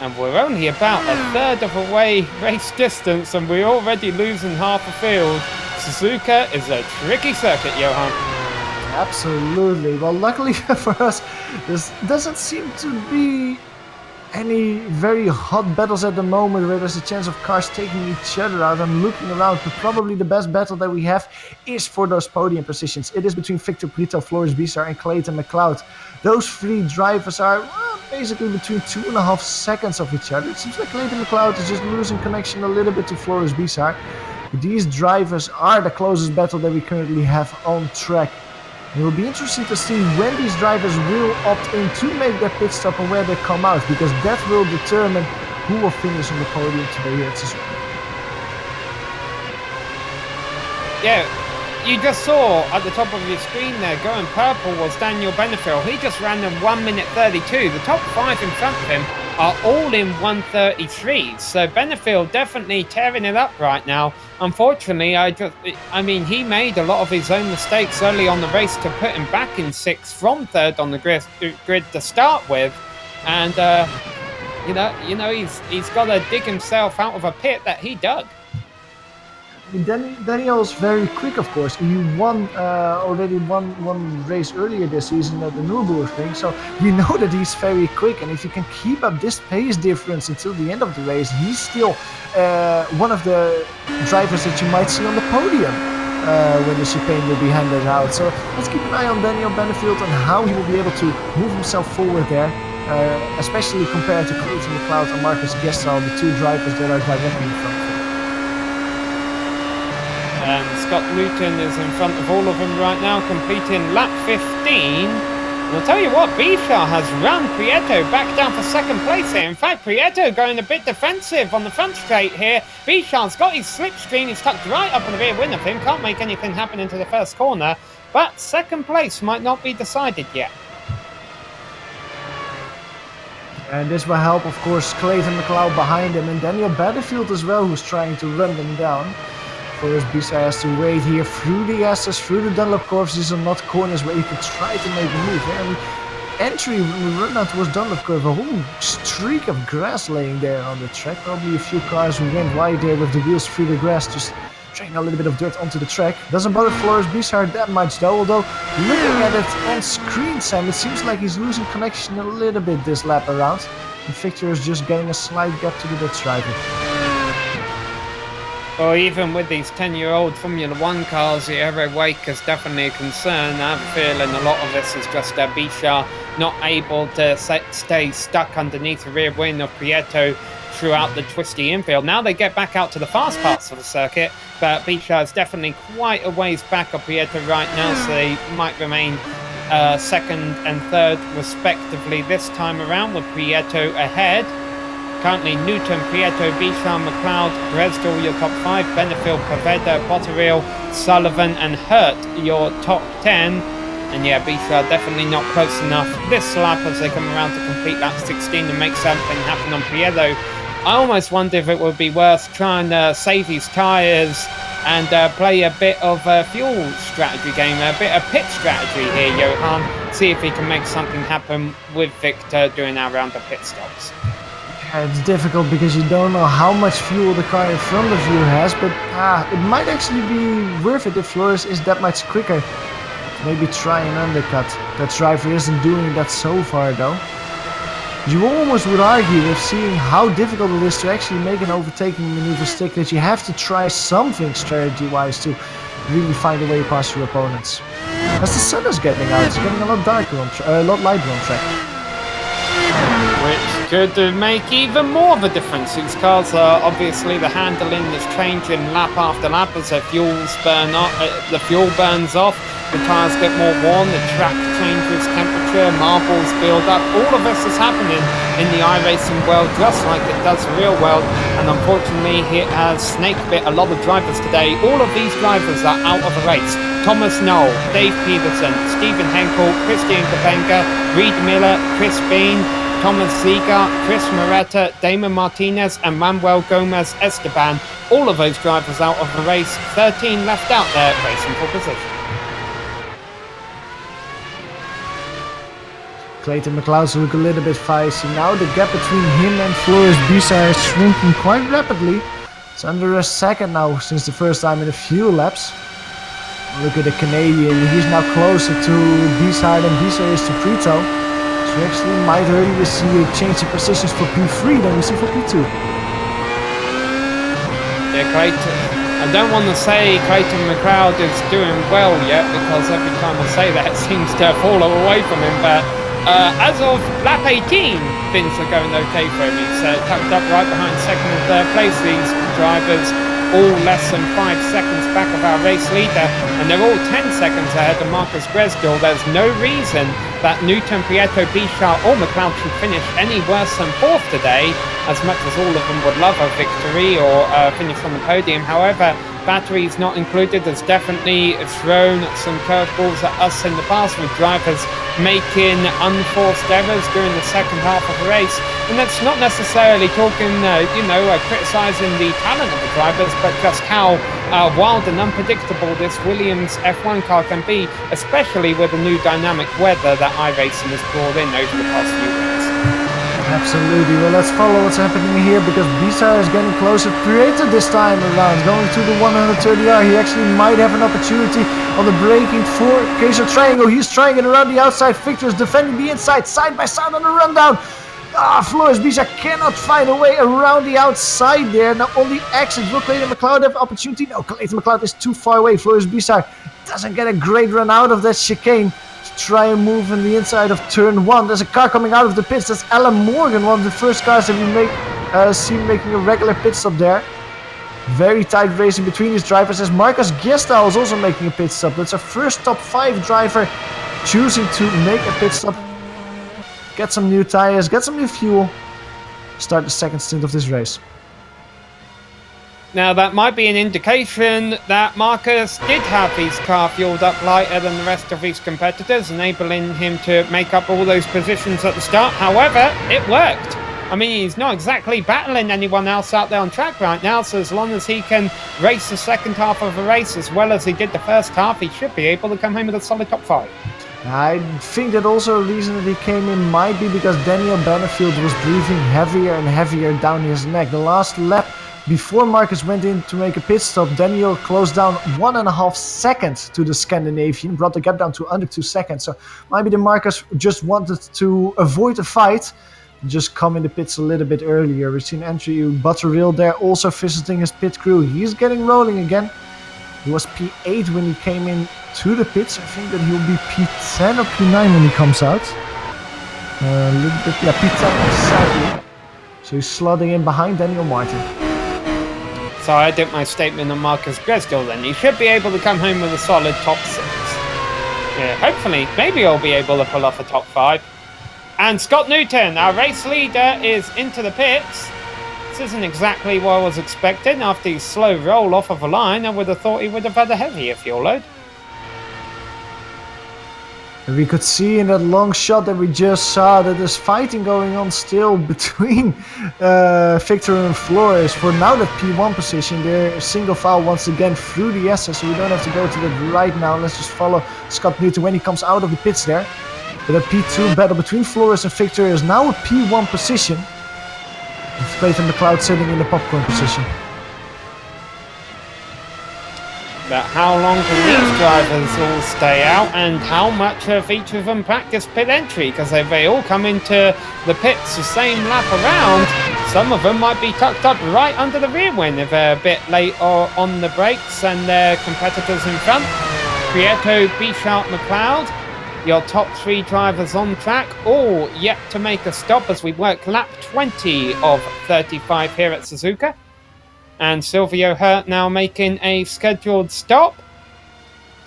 And we're only about a third of a way race distance and we're already losing half a field. Suzuka is a tricky circuit, Johan. Absolutely. Well, luckily for us, there doesn't seem to be any very hot battles at the moment where there's a chance of cars taking each other out. I'm looking around, but probably the best battle that we have is for those podium positions. It is between Victor Prieto, Floris Bizar and Clayton McLeod. Those 3 drivers are basically between 2.5 seconds of each other. It seems like Clayton McLeod is just losing connection a little bit to Floris Bizar. These drivers are the closest battle that we currently have on track. It will be interesting to see when these drivers will opt in to make their pit stop and where they come out, because that will determine who will finish on the podium today here at Suzuka. Yeah, you just saw at the top of your screen there, going purple was Daniel Benefield. He just ran in 1 minute 32. The top 5 in front of him are all in 1:33. So Benefield definitely tearing it up right now. Unfortunately, he made a lot of his own mistakes early on the race to put him back in 6th from 3rd on the grid to start with. And he's got to dig himself out of a pit that he dug. Daniel's very quick, of course. He won already one race earlier this season at the Nürburgring, so we know that he's very quick. And if he can keep up this pace difference until the end of the race, he's still one of the drivers that you might see on the podium when the chicane will be handed out. So let's keep an eye on Daniel Benefield and how he will be able to move himself forward there, especially compared to Clayton McLeod and Marcus Gestal, the two drivers that are directly in front of him. And Scott Luton is in front of all of them right now, completing lap 15. And I'll tell you what, Bichard has run Prieto back down for second place here. In fact, Prieto going a bit defensive on the front straight here. Bichard's got his slipstream, he's tucked right up in the rear wing of him, can't make anything happen into the first corner. But second place might not be decided yet. And this will help, of course, Clayton McLeod behind him and Daniel Benefield as well, who's trying to run them down. First, Bichard has to wait here through the S's, through the Dunlop curves. These are not corners where you can try to make a move. And entry, when we run out towards Dunlop curve, a whole streak of grass laying there on the track. Probably a few cars who went wide there with the wheels through the grass, just dragging a little bit of dirt onto the track. Doesn't bother Floris Bichard that much though, although looking at it on screen, Sam, it seems like he's losing connection a little bit this lap around. And Victor is just getting a slight gap to the Dutch driver. Well, even with these 10-year-old Formula 1 cars, the aero wake is definitely a concern. I have a feeling a lot of this is just Bichard not able to stay stuck underneath the rear wing of Prieto throughout the twisty infield. Now they get back out to the fast parts of the circuit, but Bichard is definitely quite a ways back of Prieto right now, so they might remain second and third respectively this time around, with Prieto ahead. Currently Newton, Prieto, Bichard, McLeod, Bresdal your top 5, Benefield, Poveda, Botterill, Sullivan and Hurt your top 10. And yeah, Bichard definitely not close enough this lap as they come around to complete lap 16 and make something happen on Prieto. I almost wonder if it would be worth trying to save his tyres and play a bit of a fuel strategy game, a bit of pit strategy here, Johan. See if he can make something happen with Victor during our round of pit stops. It's difficult because you don't know how much fuel the car in front of you has, but it might actually be worth it if Floris is that much quicker. Maybe try an undercut. That driver isn't doing that so far though. You almost would argue, with seeing how difficult it is to actually make an overtaking maneuver stick, that you have to try something strategy-wise to really find a way past your opponents. As the sun is getting out, it's getting a lot darker a lot lighter on track. Which could make even more of a difference. These cars are obviously, the handling is changing lap after lap as the fuel burns off, the tyres get more worn, the track changes temperature, marbles build up. All of this is happening in the iRacing world just like it does the real world, and unfortunately it has snake bit a lot of drivers today. All of these drivers are out of the race. Thomas Knoll, Dave Peterson, Stephen Henkel, Christian Kapenka, Reed Miller, Chris Bean, Thomas Ziga, Chris Moretta, Damon Martinez and Manuel Gomez Esteban. All of those drivers out of the race, 13 left out there racing for position. Clayton McLeod's look a little bit feisty now. The gap between him and Floris Bichard is shrinking quite rapidly. It's under a second now since the first time in a few laps. Look at the Canadian, he's now closer to Bichard than Bichard is to Prieto. So we actually might earlier see a change in positions for P3 than we see for P2. Yeah, Clayton, I don't want to say Clayton McLeod is doing well yet, because every time I say that it seems to fall away from him, but as of lap 18, things are going okay for him. He's tucked up right behind second and third place. These drivers all less than 5 seconds back of our race leader, and they're all 10 seconds ahead of Marcus Bresdal. There's no reason that Newton, Prieto, Bichard or McLeod should finish any worse than fourth today, as much as all of them would love a victory or finish on the podium. However, batteries not included has definitely thrown some curveballs at us in the past, with drivers making unforced errors during the second half of the race. And that's not necessarily talking, criticising the talent of the drivers, but just how wild and unpredictable this Williams F1 car can be, especially with the new dynamic weather that iRacing has brought in over the past few weeks. Absolutely. Well, let's follow what's happening here because Bizarre is getting closer. Prieto this time around, going to the 130R. He actually might have an opportunity on the braking for Kaiser Triangle. He's trying it around the outside. Victor is defending the inside, side by side on the rundown. Floris Bizarre cannot find a way around the outside there. Now on the exit, will Clayton McLeod have opportunity? No, Clayton McLeod is too far away. Floris Bizarre doesn't get a great run out of that chicane. Try and move in the inside of turn 1. There's a car coming out of the pits. That's Alan Morgan, one of the first cars that we see making a regular pit stop there. Very tight racing between these drivers as Marcus Gestal is also making a pit stop. That's our first top 5 driver choosing to make a pit stop. Get some new tires, get some new fuel. Start the second stint of this race. Now that might be an indication that Marcus did have his car fueled up lighter than the rest of his competitors, enabling him to make up all those positions at the start. However, it worked. I mean, he's not exactly battling anyone else out there on track right now, so as long as he can race the second half of the race as well as he did the first half, he should be able to come home with a solid top 5. I think that also a reason that he came in might be because Daniel Benefield was breathing heavier and heavier down his neck. The last lap before Marcus went in to make a pit stop, Daniel closed down 1.5 seconds to the Scandinavian, brought the gap down to under 2 seconds. So maybe the Marcus just wanted to avoid a fight, just come in the pits a little bit earlier. We've seen Andrew Butterill there also visiting his pit crew. He's getting rolling again. He was P8 when he came in to the pits. I think that he'll be P10 or P9 when he comes out. A little bit, yeah, P10 exactly. So he's slotting in behind Daniel Martin. So I did my statement on Marcus Gresdal then. He should be able to come home with a solid top 6. Yeah, hopefully, maybe he'll be able to pull off a top 5. And Scott Newton, our race leader, is into the pits. This isn't exactly what I was expecting. After his slow roll off of a line, I would have thought he would have had a heavier fuel load. We could see in that long shot that we just saw that there's fighting going on still between Victor and Flores for now that P1 position. They're single file once again through the SS, so we don't have to go to that right now. Let's just follow Scott Newton when he comes out of the pits there. But a P2 battle between Flores and Victor is now a P1 position. With Clayton McLeod sitting in the popcorn position. But how long can these drivers all stay out, and how much have each of them practiced pit entry? Because if they all come into the pits the same lap around, some of them might be tucked up right under the rear wing if they're a bit late or on the brakes and their competitors in front. Prieto, Bichart, McLeod, your top 3 drivers on track, all yet to make a stop as we work lap 20 of 35 here at Suzuka. And Silvio Hurt now making a scheduled stop.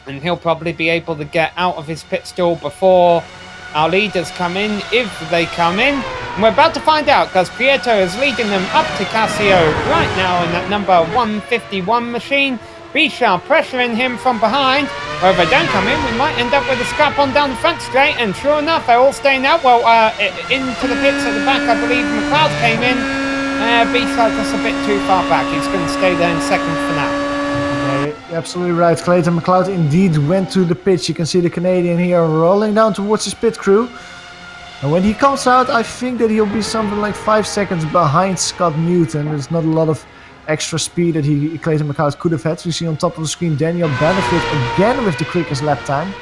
And he'll probably be able to get out of his pit stall before our leaders come in, if they come in. And we're about to find out, because Prieto is leading them up to Casio right now in that number 151 machine. Bichard pressuring him from behind. Or if they don't come in, we might end up with a scrap on down the front straight. And sure enough, they're all staying out. Well, into the pits at the back, I believe McLeod came in. B-side just a bit too far back. He's going to stay there in second for now. Yeah, absolutely right. Clayton McLeod indeed went to the pitch. You can see the Canadian here rolling down towards his pit crew. And when he comes out, I think that he'll be something like 5 seconds behind Scott Newton. There's not a lot of extra speed that Clayton McLeod could have had. We see on top of the screen Daniel Benefield again with the quickest lap time.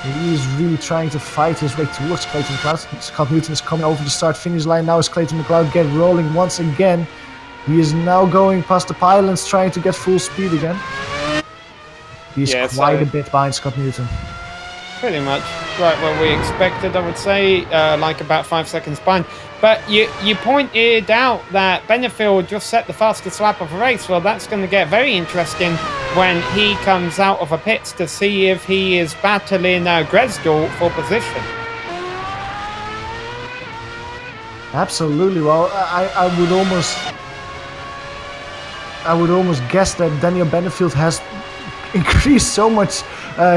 He is really trying to fight his way towards Clayton McLeod. Scott Newton is coming over the start-finish line now as Clayton McLeod get rolling once again. He is now going past the pylons, trying to get full speed again. He's quite a bit behind Scott Newton. Pretty much right where we expected, I would say, like about 5 seconds behind. But you pointed out that Benefield just set the fastest lap of the race. Well, that's going to get very interesting when he comes out of a pits to see if he is battling Gresdal for position. Absolutely. Well, I would almost guess that Daniel Benefield has increased so much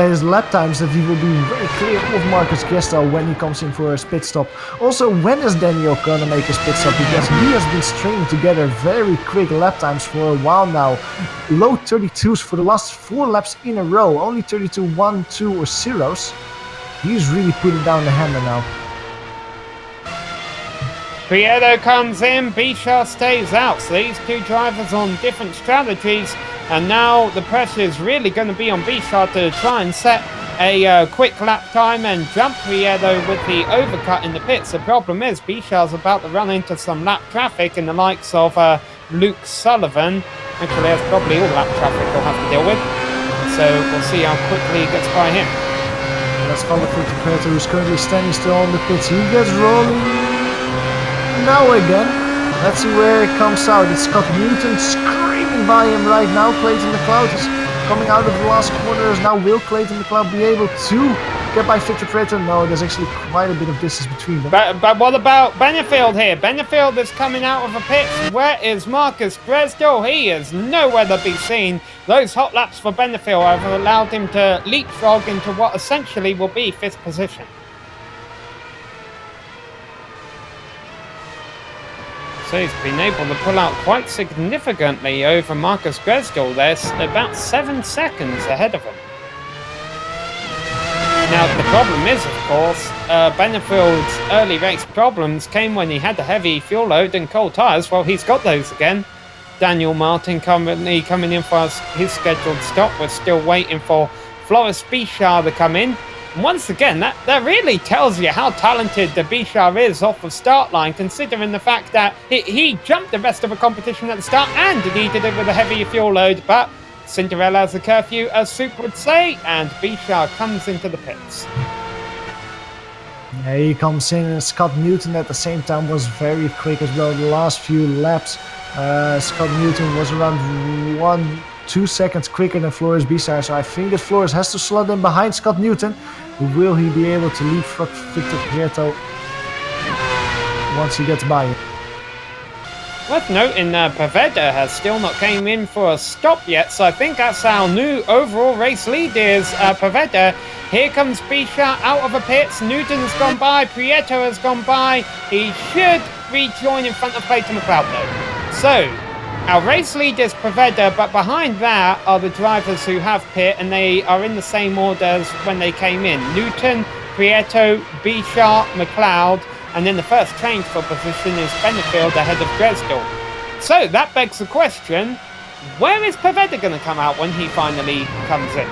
his lap times that he will be very clear of Marcus Gestal when he comes in for his pit stop. Also, when is Daniel gonna make his pit stop? Because he has been stringing together very quick lap times for a while now. Low 32s for the last 4 laps in a row. Only 32, 1, 2 or zeros. He's really putting down the hammer now. Prieto comes in, Bichard stays out. So these two drivers on different strategies. And now the pressure is really going to be on Bichard to try and set a quick lap time and jump Prieto with the overcut in the pits. The problem is Bichard's about to run into some lap traffic in the likes of Luke Sullivan. Actually, that's probably all lap traffic he'll have to deal with. So we'll see how quickly he gets by him. Let's follow through to Prieto, who's currently standing still on the pits. He gets rolling now again. Let's see where it comes out. It's Scott Newton screaming by him right now. Clayton McLeod is coming out of the last corners. Now will Clayton McLeod be able to get by Victor Prieto? No, there's actually quite a bit of distance between them. But what about Benefield here? Benefield is coming out of a pit. Where is Marcus Dresdel? He is nowhere to be seen. Those hot laps for Benefield have allowed him to leapfrog into what essentially will be 5th position. So he's been able to pull out quite significantly over Marcus Dresdel. There's about 7 seconds ahead of him. Now, the problem is, of course, Benefield's early race problems came when he had a heavy fuel load and cold tyres. Well, he's got those again. Daniel Martin currently coming in for his scheduled stop. We're still waiting for Floris Bichard to come in. And once again, that really tells you how talented the Bichard is off the start line, considering the fact that he jumped the rest of the competition at the start and he did it with a heavy fuel load. But Cinderella has a curfew, as Soup would say, and Bichard comes into the pits. Yeah, he comes in, and Scott Newton at the same time was very quick as well. The last few laps, Scott Newton was around 1-2 seconds quicker than Floris Bichard, so I think that Floris has to slot in behind Scott Newton. Will he be able to leapfrog Victor Prieto once he gets by him? Worth noting, Pavetta has still not came in for a stop yet, so I think that's our new overall race lead is Pavetta. Here comes Bichard out of the pits. Newton's gone by, Prieto has gone by. He should rejoin in front of Clayton McLeod though. So, our race lead is Pavetta, but behind that are the drivers who have pit, and they are in the same order as when they came in. Newton, Prieto, Bichard, McLeod, and then the first change for position is Benefield ahead of Dresdel. So that begs the question, where is Pavetta going to come out when he finally comes in?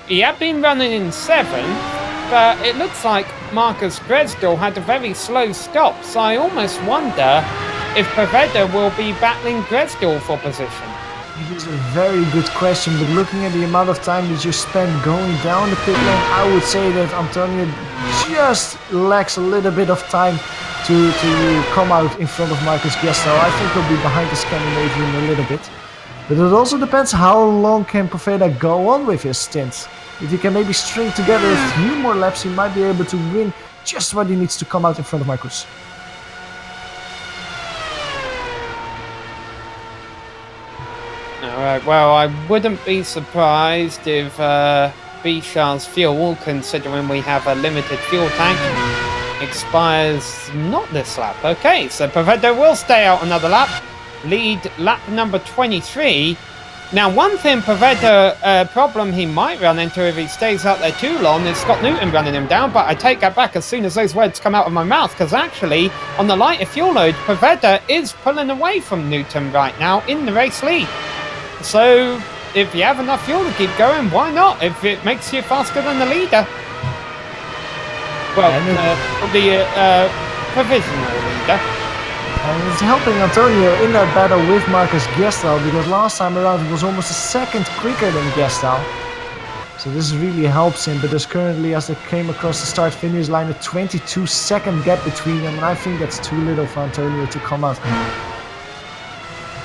He had been running in 7th, but it looks like Marcus Dresdel had a very slow stop, so I almost wonder if Pavetta will be battling Dresdel for position. It is a very good question, but looking at the amount of time that you spent going down the pit lane, I would say that Antonio just lacks a little bit of time to come out in front of Marcus Dresdel. I think he'll be behind the Scandinavian a little bit. But it also depends how long can Pavetta go on with his stint. If he can maybe string together a few more laps, he might be able to win just what he needs to come out in front of Marcus. Alright, well, I wouldn't be surprised if Bichard's fuel, considering we have a limited fuel tank, expires not this lap. Okay, so Pavetta will stay out another lap, lead lap number 23. Now, one thing Pavetta problem he might run into if he stays out there too long is Scott Newton running him down, but I take that back as soon as those words come out of my mouth, because actually, on the lighter fuel load, Pavetta is pulling away from Newton right now in the race lead. So, if you have enough fuel to keep going, why not? If it makes you faster than the leader. Well, the provisional leader. And it's helping Antonio in that battle with Marcus Dresdel, because last time around it was almost a second quicker than Dresdel. So this really helps him, but there's currently, as they came across the start-finish line, a 22-second gap between them, and I think that's too little for Antonio to come out.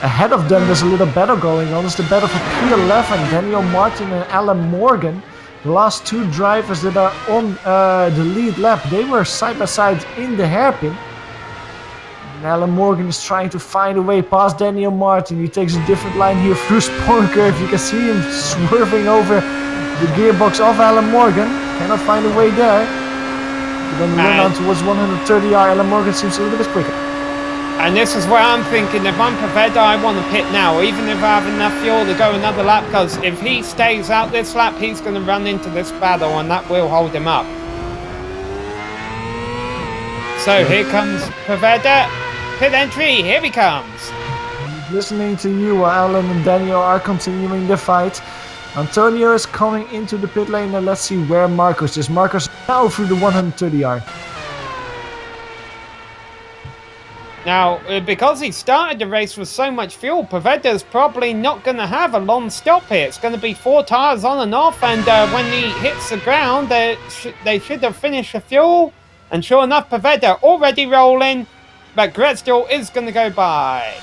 Ahead of them, there's a little battle going on. It's the battle for P11, Daniel Martin and Alan Morgan. The last two drivers that are on the lead lap, they were side by side in the hairpin. And Alan Morgan is trying to find a way past Daniel Martin. He takes a different line here through Spawn Curve. You can see him swerving over the gearbox of Alan Morgan. Cannot find a way there. But then we run on towards 130R. Alan Morgan seems a little bit quicker. And this is where I'm thinking, if I'm Pavetta, I want to pit now, even if I have enough fuel to go another lap, because if he stays out this lap, he's going to run into this battle, and that will hold him up. So here comes Pavetta. Pit entry, here he comes. Listening to you while Alan and Daniel are continuing the fight. Antonio is coming into the pit lane, and let's see where Marcus is. Marcus now through the 130R. Now, because he started the race with so much fuel, Pavetta's probably not going to have a long stop here. It's going to be 4 tyres on and off, and when he hits the ground, they should have finished the fuel. And sure enough, Pavetta already rolling, but Gretzdahl is going to go by.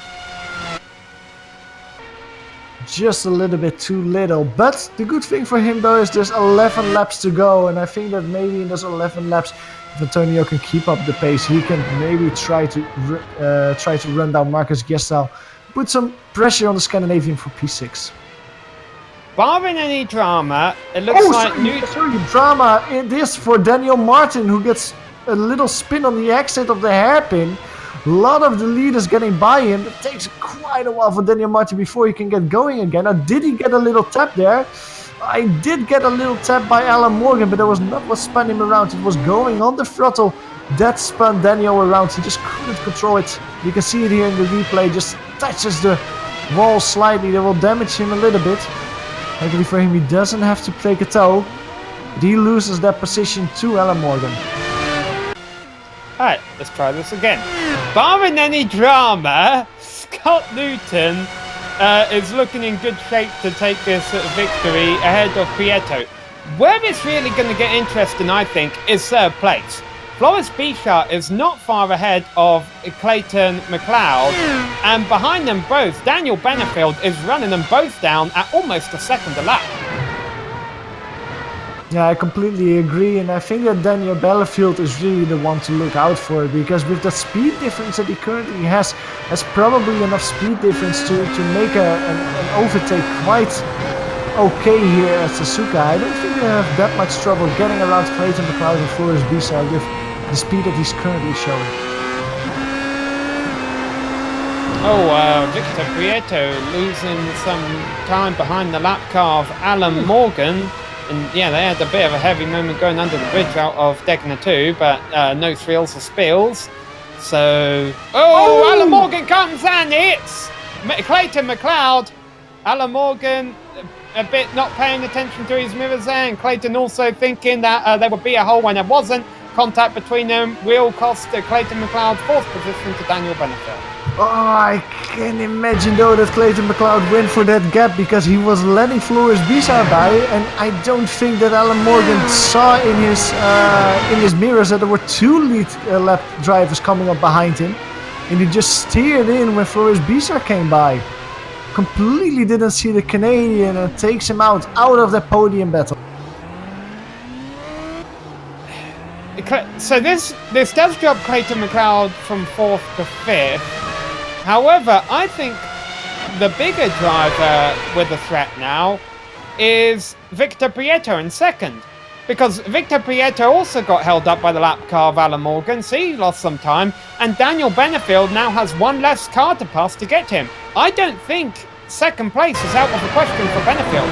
Just a little bit too little, but the good thing for him though is there's 11 laps to go, and I think that maybe in those 11 laps, if Antonio can keep up the pace, he can maybe try to run down Marcus Gestal, put some pressure on the Scandinavian for P6. Barring any drama, it looks Drama it is for Daniel Martin, who gets a little spin on the exit of the hairpin. A lot of the leaders getting by him. It takes quite a while for Daniel Martin before he can get going again. Now, did he get a little tap there? I did get a little tap by Alan Morgan, but that was not what spun him around. It was going on the throttle that spun Daniel around. He just couldn't control it. You can see it here in the replay. Just touches the wall slightly. That will damage him a little bit. Luckily for him, he doesn't have to take a tow. But he loses that position to Alan Morgan. Alright, let's try this again. Barring any drama, Scott Newton is looking in good shape to take this victory ahead of Prieto. Where it's really going to get interesting, I think, is third place. Floris Bichard is not far ahead of Clayton McLeod, and behind them both, Daniel Benefield is running them both down at almost a second a lap. Yeah, I completely agree, and I think that Daniel Benefield is really the one to look out for, because with the speed difference that he currently has probably enough speed difference to make an overtake quite okay here at Suzuka. I don't think they have that much trouble getting around Clayton McLeod and Floris Bichard with the speed that he's currently showing. Victor Prieto losing some time behind the lap car of Alan Morgan. And yeah, they had a bit of a heavy moment going under the bridge out of Degner 2, but no thrills or spills. So, Alan Morgan comes and hits Clayton McLeod. Alan Morgan a bit not paying attention to his mirrors there, and Clayton also thinking that there would be a hole when there wasn't. Contact between them will cost Clayton McLeod 4th position to Daniel Benefield. Oh, I can imagine though that Clayton McLeod went for that gap because he was letting Floris Bichard by, and I don't think that Alan Morgan saw in his mirrors that there were 2 lead lap drivers coming up behind him, and he just steered in when Floris Bichard came by. Completely didn't see the Canadian, and takes him out of the podium battle. So this does drop Clayton McLeod from 4th to 5th. However, I think the bigger driver with a threat now is Victor Prieto in 2nd. Because Victor Prieto also got held up by the lap car of Alan Morgan, so he lost some time. And Daniel Benefield now has 1 less car to pass to get him. I don't think 2nd place is out of the question for Benefield.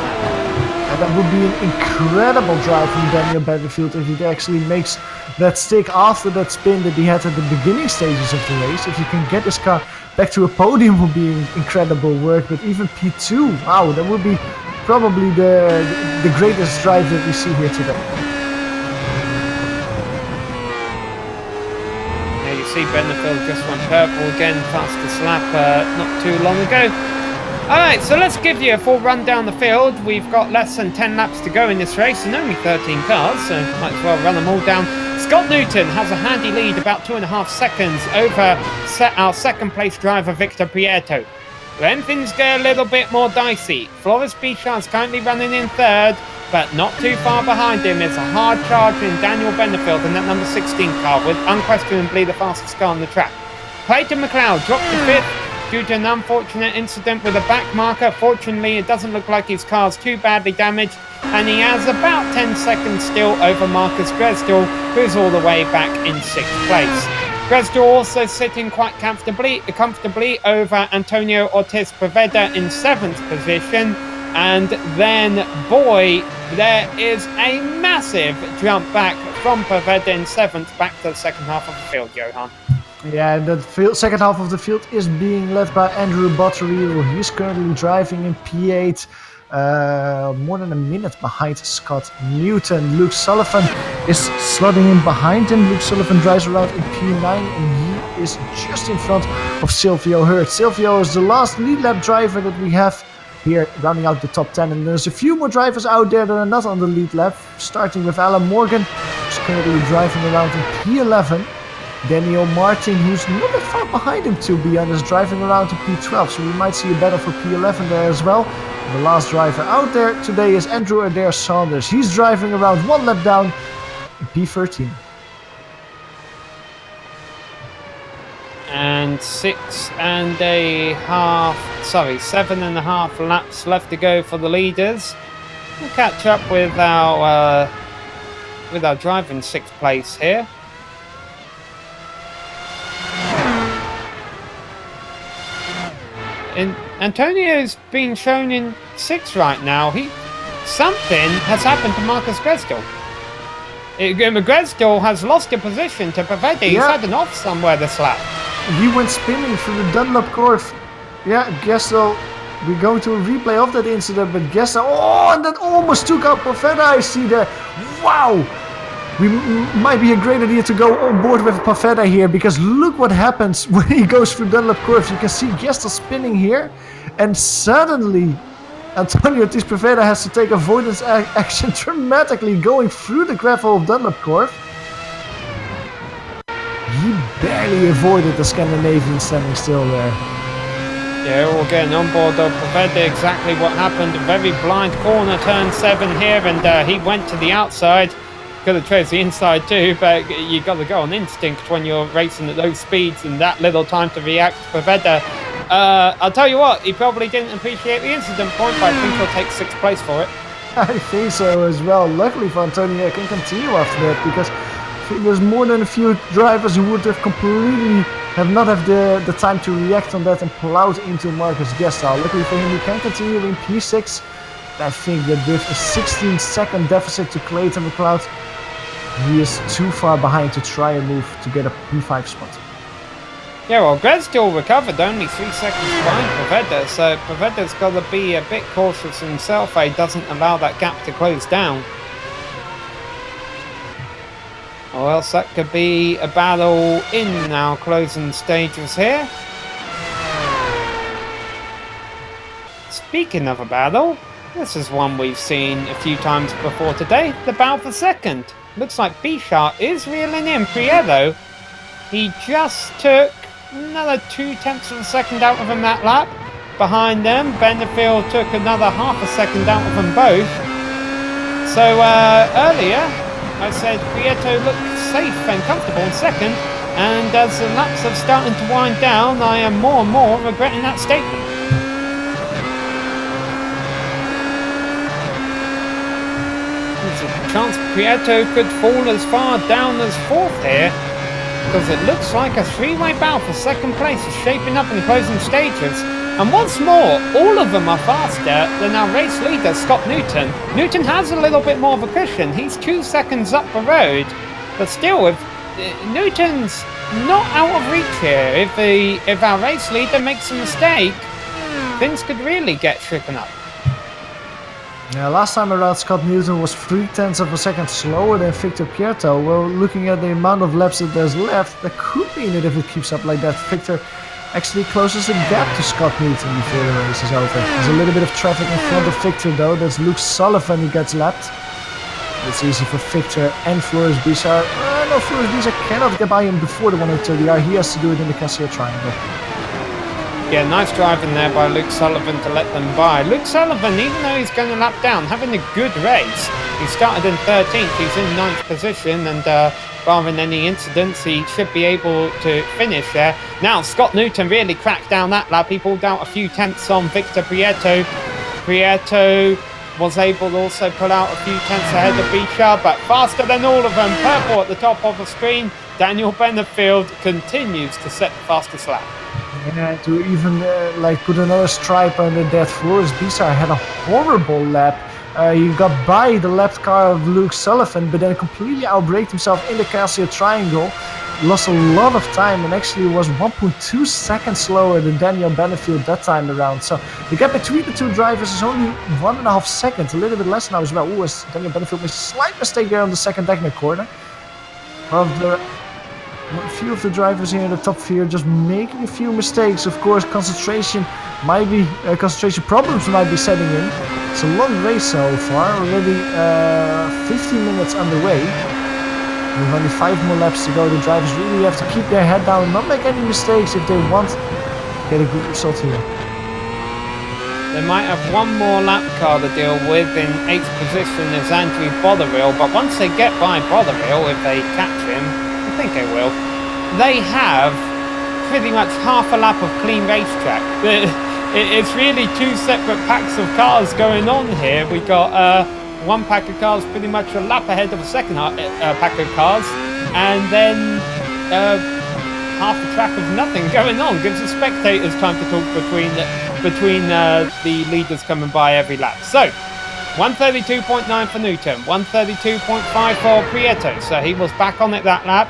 And that would be an incredible drive from Daniel Benefield if he actually makes that stick after that spin that he had at the beginning stages of the race. If you can get this car back to a podium would be incredible work, but even P2, wow, that would be probably the greatest drive that we see here today. Now you see Benefield just went purple again, fastest lap not too long ago. Alright, so let's give you a full run down the field. We've got less than 10 laps to go in this race and only 13 cars, so might as well run them all down. Scott Newton has a handy lead, about 2.5 seconds over our 2nd place driver Victor Prieto. Then things get a little bit more dicey. Floris Bichard is currently running in 3rd, but not too far behind him is a hard charge in Daniel Benefield in that number 16 car, with unquestionably the fastest car on the track. Clayton McLeod dropped to 5th due to an unfortunate incident with a back marker. Fortunately, it doesn't look like his car's too badly damaged, and he has about 10 seconds still over Marcus Gretzdahl, who's all the way back in 6th place. Gretzdahl also sitting quite comfortably over Antonio Ortiz Poveda in 7th position, And then, boy, there is a massive jump back from Pavetta in 7th back to the second half of the field, Johan. Yeah, and the second half of the field is being led by Andrew Botterill. He's currently driving in P8, more than a minute behind Scott Newton. Luke Sullivan is slotting in behind him. Luke Sullivan drives around in P9 and he is just in front of Silvio Hurt. Silvio is the last lead lap driver that we have here, rounding out the top 10. And there's a few more drivers out there that are not on the lead lap, starting with Alan Morgan, who's currently driving around in P11. Daniel Martin, who's not that far behind him to be honest, driving around to P12, so we might see a battle for P11 there as well. The last driver out there today is Andrew Adair Saunders. He's driving around 1 lap down in P13. And 7.5 laps left to go for the leaders. We'll catch up with our driver in 6th place here. And Antonio's being shown in 6th right now. Something has happened to Marcus Gresdal. Gresdal has lost a position to Pavetta. He's had an off somewhere this lap. He went spinning through the Dunlop curve. Yeah, Gresdal, we're going to a replay of that incident, but Gresdal, and that almost took out Pavetta, I see there. Wow! We might be a great idea to go on board with Pavetta here, because look what happens when he goes through Dunlop curve. You can see Gresdal spinning here, and suddenly Antonio Ortiz Pavetta has to take avoidance action dramatically going through the gravel of Dunlop curve. He barely avoided the Scandinavian standing still there. Yeah, we're getting on board of Pavetta, exactly what happened. A very blind corner, turn 7 here, and he went to the outside. Could have chose the inside too, but you got to go on instinct when you're racing at those speeds and that little time to react to Pavetta. I'll tell you what, he probably didn't appreciate the incident point, but I think he'll take 6th place for it. I think so as well. Luckily for Antonio, I can continue after that, because there's more than a few drivers who would have completely not have the time to react on that and plowed into Marcus Gresdal. Luckily for him, he can continue in P6. I think that with a 16-second deficit to Clayton McLeod, he is too far behind to try and move to get a P5 spot. Yeah, well, Gresdal recovered only 3 seconds behind Pavetta, so Pavetta's got to be a bit cautious himself. He doesn't allow that gap to close down. Or else that could be a battle in our closing stages here. Speaking of a battle, this is one we've seen a few times before today, the battle for 2nd. Looks like Bichard is reeling in. Prieto, he just took another 0.2 of a second out of him that lap. Behind them, Benderfield took another 0.5 second out of them both. So earlier, I said Prieto looked safe and comfortable in 2nd, and as the laps are starting to wind down, I am more and more regretting that statement. Chance Prieto could fall as far down as 4th here, because it looks like a 3-way battle for 2nd place is shaping up in the closing stages. And once more, all of them are faster than our race leader, Scott Newton. Newton has a little bit more of a cushion. He's 2 seconds up the road, but still, if Newton's not out of reach here. If our race leader makes a mistake, things could really get shaken up. Yeah, last time around Scott Newton was 0.3 of a second slower than Victor Prieto. Well, looking at the amount of laps that there's left, that could mean that if it keeps up like that, Victor actually closes the gap to Scott Newton before the race is over. There's a little bit of traffic in front of Victor though. That's Luke Sullivan who gets lapped. It's easy for Victor and Floris Bichard. No, Floris Bichard cannot get by him before the 130R. He has to do it in the Cassier Triangle. Yeah, nice driving there by Luke Sullivan to let them by. Luke Sullivan, even though he's going a lap down, having a good race. He started in 13th, he's in 9th position, and barring any incidents, he should be able to finish there. Now, Scott Newton really cracked down that lap. He pulled out a few tenths on Victor Prieto. Prieto was able to also pull out a few tenths ahead of Bichard, but faster than all of them. Purple at the top of the screen. Daniel Benderfield continues to set the fastest lap. And to even put another stripe under that, Floris Bizarre had a horrible lap. He got by the left car of Luke Sullivan, but then completely outbraked himself in the Casio Triangle. Lost a lot of time and actually was 1.2 seconds slower than Daniel Benefield that time around. So the gap between the two drivers is only 1.5 seconds, a little bit less now as well. Ooh, as Daniel Benefield made a slight mistake there on the second Degner corner. A few of the drivers here in the top tier just making a few mistakes. Of course, concentration problems might be setting in. It's a long race so far, already 15 minutes underway. With only 5 more laps to go, the drivers really have to keep their head down and not make any mistakes if they want to get a good result here. They might have one more lap car to deal with. In 8th position is Andrew Botterill, but once they get by Botterill, if they catch him, I think they will, they have pretty much half a lap of clean racetrack. It's really 2 separate packs of cars going on here. We got one pack of cars pretty much a lap ahead of the second pack of cars, and then half a track of nothing going on. Gives the spectators time to talk between the leaders coming by every lap. So 132.9 for Newton, 132.5 for Prieto, so he was back on it that lap.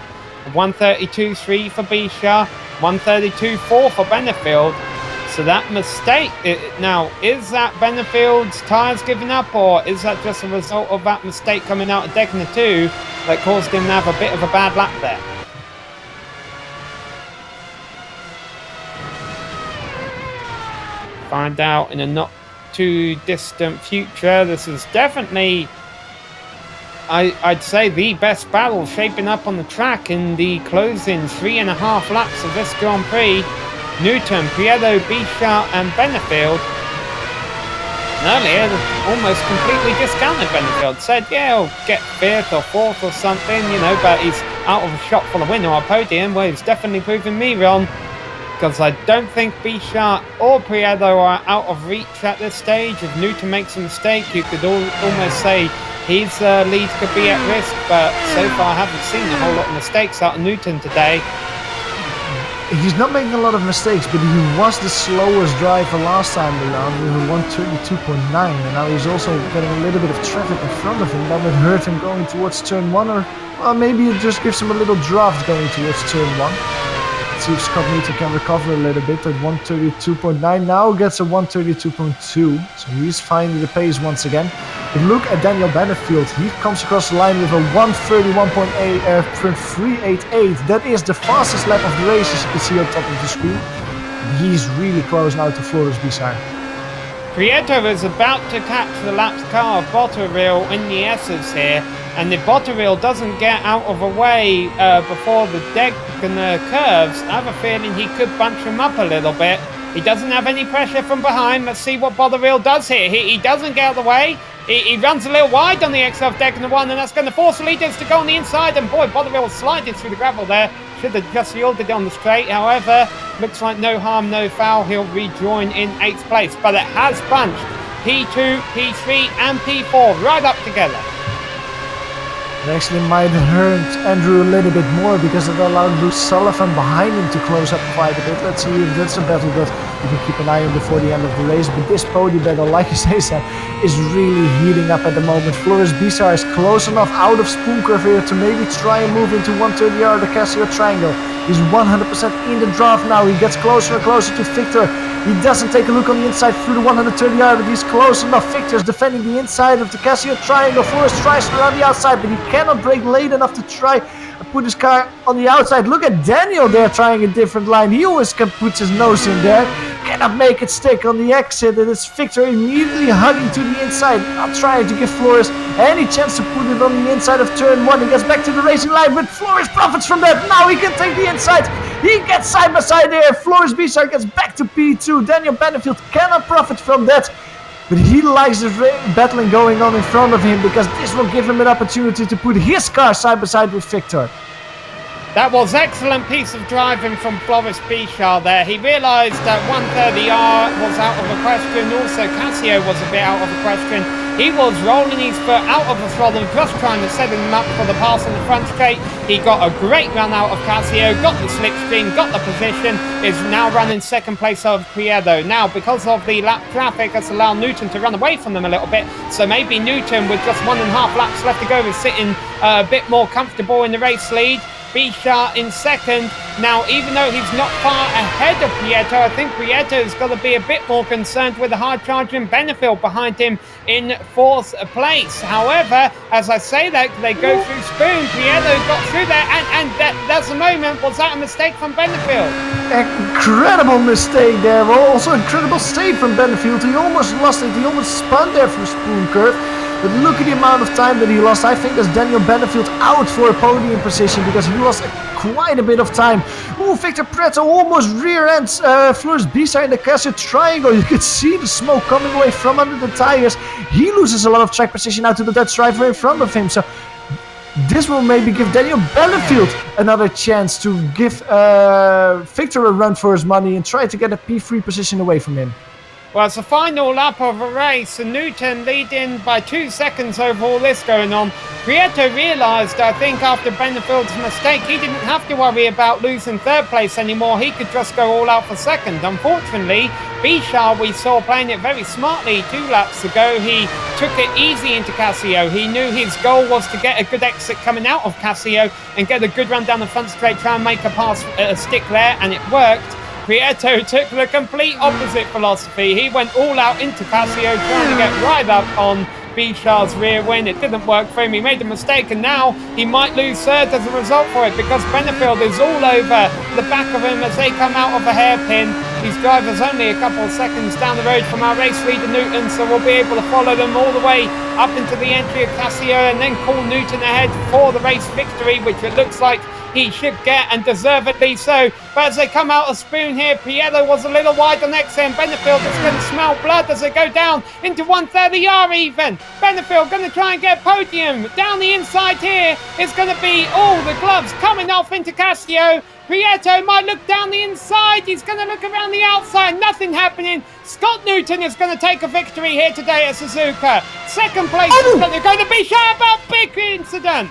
132.3 for Bisha, 132.4 for Benefield. So that mistake, now, is that Benefield's tyres giving up, or is that just a result of that mistake coming out of Degner 2 that caused him to have a bit of a bad lap there? Find out in a not too distant future. This is definitely, I'd say, the best battle shaping up on the track in the closing 3.5 laps of this Grand Prix. Newton, Prieto, Bichard and Benefield. Earlier, almost completely discounted Benefield. Said, yeah, he'll get 5th or 4th or something, but he's out of a shot for the win or a podium. Well, he's definitely proving me wrong, because I don't think Bichard or Prieto are out of reach at this stage. If Newton makes a mistake, you could almost say his lead could be at risk, but so far I haven't seen a whole lot of mistakes out of Newton today. He's not making a lot of mistakes, but he was the slowest driver last time around with a 132.9, and now he's also getting a little bit of traffic in front of him. That would hurt him going towards turn 1, or well, maybe it just gives him a little draft going towards turn 1. Let's see if Scott Newton can recover a little bit. At 132.9 now gets a 132.2, so he's finding the pace once again. But look at Daniel Benefield. He comes across the line with a 131.388. That is the fastest lap of the race, as you can see on top of the screen. He's really close now to Floris Bizarre. Prieto is about to catch the lap car of Botterill in the S's here, and if Botterill doesn't get out of the way before the Degner curves, I have a feeling he could bunch him up a little bit. He doesn't have any pressure from behind. Let's see what Botterill does here. He doesn't get out of the way. He runs a little wide on the XF Degner 1, and that's going to force the leaders to go on the inside. And boy, Botterill sliding through the gravel there. Should have just yielded on the straight. However, looks like no harm, no foul. He'll rejoin in 8th place. But it has bunched P2, P3 and P4 right up together. It actually might hurt Andrew a little bit more, because it allowed Luke Sullivan behind him to close up quite a bit. Let's see if that's a battle that you can keep an eye on before the end of the race. But this podium battle, like you say, Sam, is really heating up at the moment. Floris Bizarre is close enough out of Spoon Curve here to maybe try and move into 130R, the Casio Triangle. He's 100% in the draft now. He gets closer and closer to Victor. He doesn't take a look on the inside through the 130R, but he's close enough. Victor's defending the inside of the Casio Triangle. Floris tries around the outside, but he cannot brake late enough to try and put his car on the outside. Look at Daniel there trying a different line. He always can put his nose in there. Cannot make it stick on the exit, and it's Victor immediately hugging to the inside, not trying to give Floris any chance to put it on the inside of turn 1. He gets back to the racing line, but Floris profits from that. Now he can take the inside. He gets side by side there. Floris Bizarre gets back to P2. Daniel Benefield cannot profit from that, but he likes the battling going on in front of him, because this will give him an opportunity to put his car side by side with Victor. That was excellent piece of driving from Floris Bizarre there. He realised that 130R was out of the question. Also, Casio was a bit out of the question. He was rolling his foot out of the throttle, just trying to set him up for the pass on the front straight. He got a great run out of Casio, got the slipstream, got the position, is now running second place of Prieto. Now, because of the lap traffic, has allowed Newton to run away from them a little bit, so maybe Newton, with just 1.5 laps left to go, is sitting a bit more comfortable in the race lead. Bichard in second. Now, even though he's not far ahead of Prieto, I think Prieto's got to be a bit more concerned with the hard-charging Benefield behind him in fourth place. However, as I say that, they go through Spoon. Prieto got through there, and that's the moment. Was that a mistake from Benefield? Incredible mistake there. Also, incredible save from Benefield. He almost lost it. He almost spun there for Spoon curve. But look at the amount of time that he lost. I think that's Daniel Benefield out for a podium position because he lost quite a bit of time. Oh, Victor Prieto almost rear ends Floris Bichard in the Casio triangle. You could see the smoke coming away from under the tires. He loses a lot of track position out to the Dutch driver in front of him. So this will maybe give Daniel Benefield another chance to give Victor a run for his money and try to get a P3 position away from him. Well, it's the final lap of a race, and Newton leading by 2 seconds over all this going on. Prieto realised, I think, after Benefield's mistake, he didn't have to worry about losing third place anymore. He could just go all out for second. Unfortunately, Bichard, we saw playing it very smartly 2 laps ago. He took it easy into Casio. He knew his goal was to get a good exit coming out of Casio and get a good run down the front straight, try and make a pass stick there, and it worked. Prieto took the complete opposite philosophy. He went all out into Casio, trying to get right up on Bichard's rear wing. It didn't work for him. He made a mistake, and now he might lose third as a result for it, because Benefield is all over the back of him as they come out of a hairpin. These drivers only a couple of seconds down the road from our race leader Newton, so we'll be able to follow them all the way up into the entry of Casio and then call Newton ahead for the race victory, which it looks like he should get, and deservedly so. But as they come out of Spoon here, Prieto was a little wide on exit, and Benefield is going to smell blood as they go down into 130R even. Benefield going to try and get a podium. Down the inside here is going to be all the gloves coming off into Casio. Prieto might look down the inside. He's going to look around the outside. Nothing happening. Scott Newton is going to take a victory here today at Suzuka. Second place is going to go to Bichard, about big incident.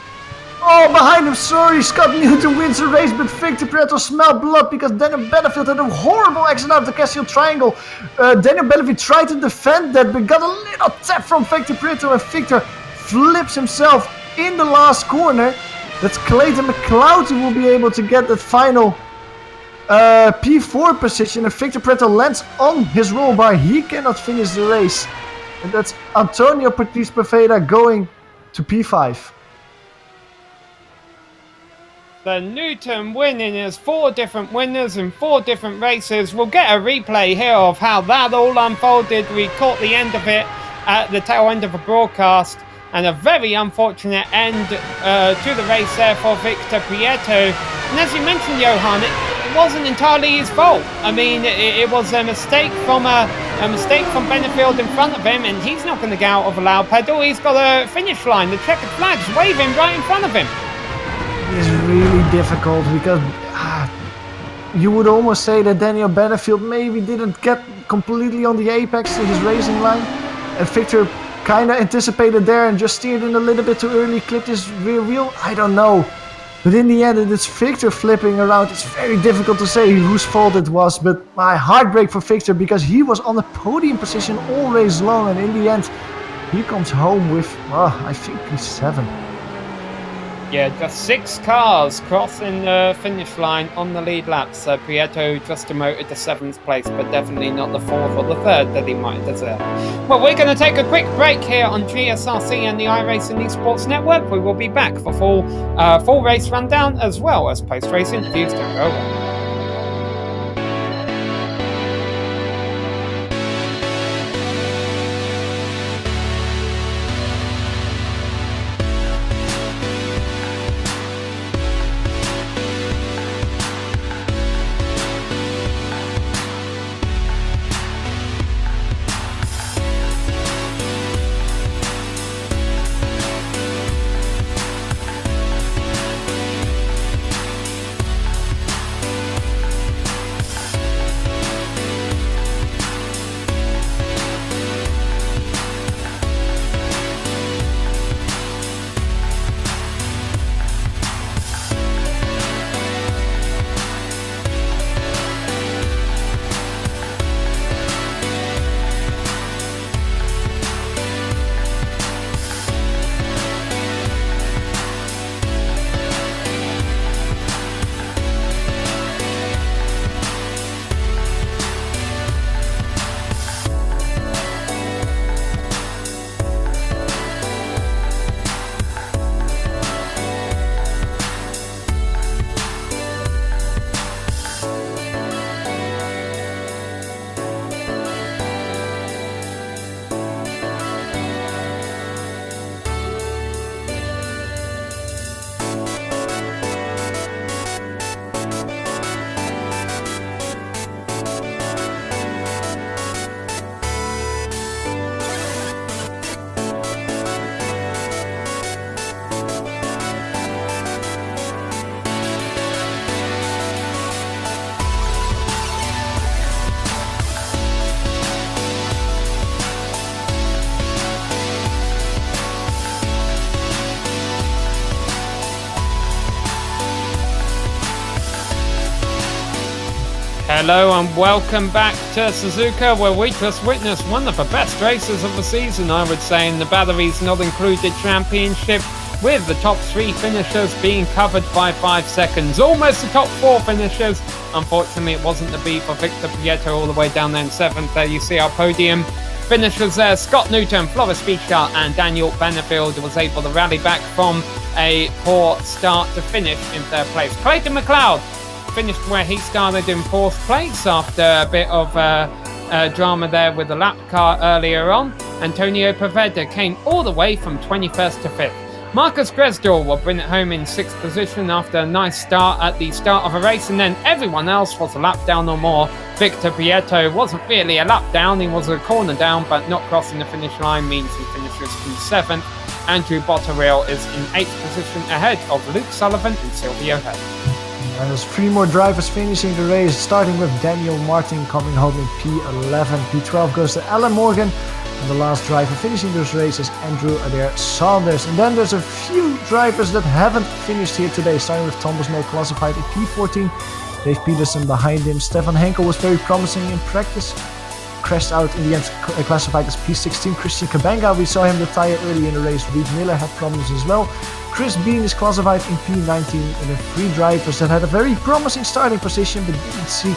Oh, behind him, sorry, Scott Newton wins the race, but Victor Prieto smelled blood because Daniel Benefield had a horrible exit out of the Casio triangle. Daniel Benefield tried to defend that, but got a little tap from Victor Prieto, and Victor flips himself in the last corner. That's Clayton McLeod who will be able to get that final P4 position, and Victor Prieto lands on his roll bar. He cannot finish the race. And that's Antonio Patrice Poveda going to P5. The Newton winning is 4 different winners in 4 different races. We'll get a replay here of how that all unfolded. We caught the end of it at the tail end of a broadcast, and a very unfortunate end to the race there for Victor Prieto. And as you mentioned, Johan, it wasn't entirely his fault. I mean, it was a mistake from Benefield in front of him, and he's not going to get out of a loud pedal. He's got a finish line. The checkered flag's waving right in front of him. It's really difficult because you would almost say that Daniel Benefield maybe didn't get completely on the apex of his racing line, and Victor kind of anticipated there and just steered in a little bit too early, clipped his rear wheel. I don't know, but in the end it's Victor flipping around. It's very difficult to say whose fault it was, but my heartbreak for Victor because he was on the podium position all race long, and in the end he comes home with I think P7. Yeah, just 6 cars crossing the finish line on the lead lap. So Prieto just demoted to 7th place, but definitely not the 4th or the 3rd that he might deserve. Well, we're going to take a quick break here on GSRC and the iRacing Esports Network. We will be back for full race rundown as well as post-race interviews to go on. Hello and welcome back to Suzuka, where we just witnessed one of the best races of the season, I would say, in the Batteries Not Included Championship, with the top 3 finishers being covered by 5 seconds. Almost the top 4 finishers. Unfortunately, it wasn't the beat for Victor Prieto all the way down there in 7th. There you see our podium finishers there. Scott Newton, Floris Bichard and Daniel Benefield was able to rally back from a poor start to finish in 3rd place. Clayton McLeod finished where he started in 4th place after a bit of drama there with the lap car earlier on. Antonio Poveda came all the way from 21st to 5th. Marcus Gresdal will bring it home in 6th position after a nice start at the start of a race, and then everyone else was a lap down or more. Victor Prieto wasn't really a lap down, he was a corner down, but not crossing the finish line means he finishes in 7th. Andrew Botterill is in 8th position ahead of Luke Sullivan and Silvio Head. And there's 3 more drivers finishing the race, starting with Daniel Martin coming home in P11. P12 goes to Alan Morgan. And the last driver finishing this race is Andrew Adair Saunders. And then there's a few drivers that haven't finished here today, starting with Thomas May classified in P14. Dave Peterson behind him. Stefan Henkel was very promising in practice. Crashed out in the end, classified as P16. Christian Kabanga, we saw him retire early in the race. Reed Miller had problems as well. Chris Bean is classified in P19, and the 3 drivers that had a very promising starting position but didn't see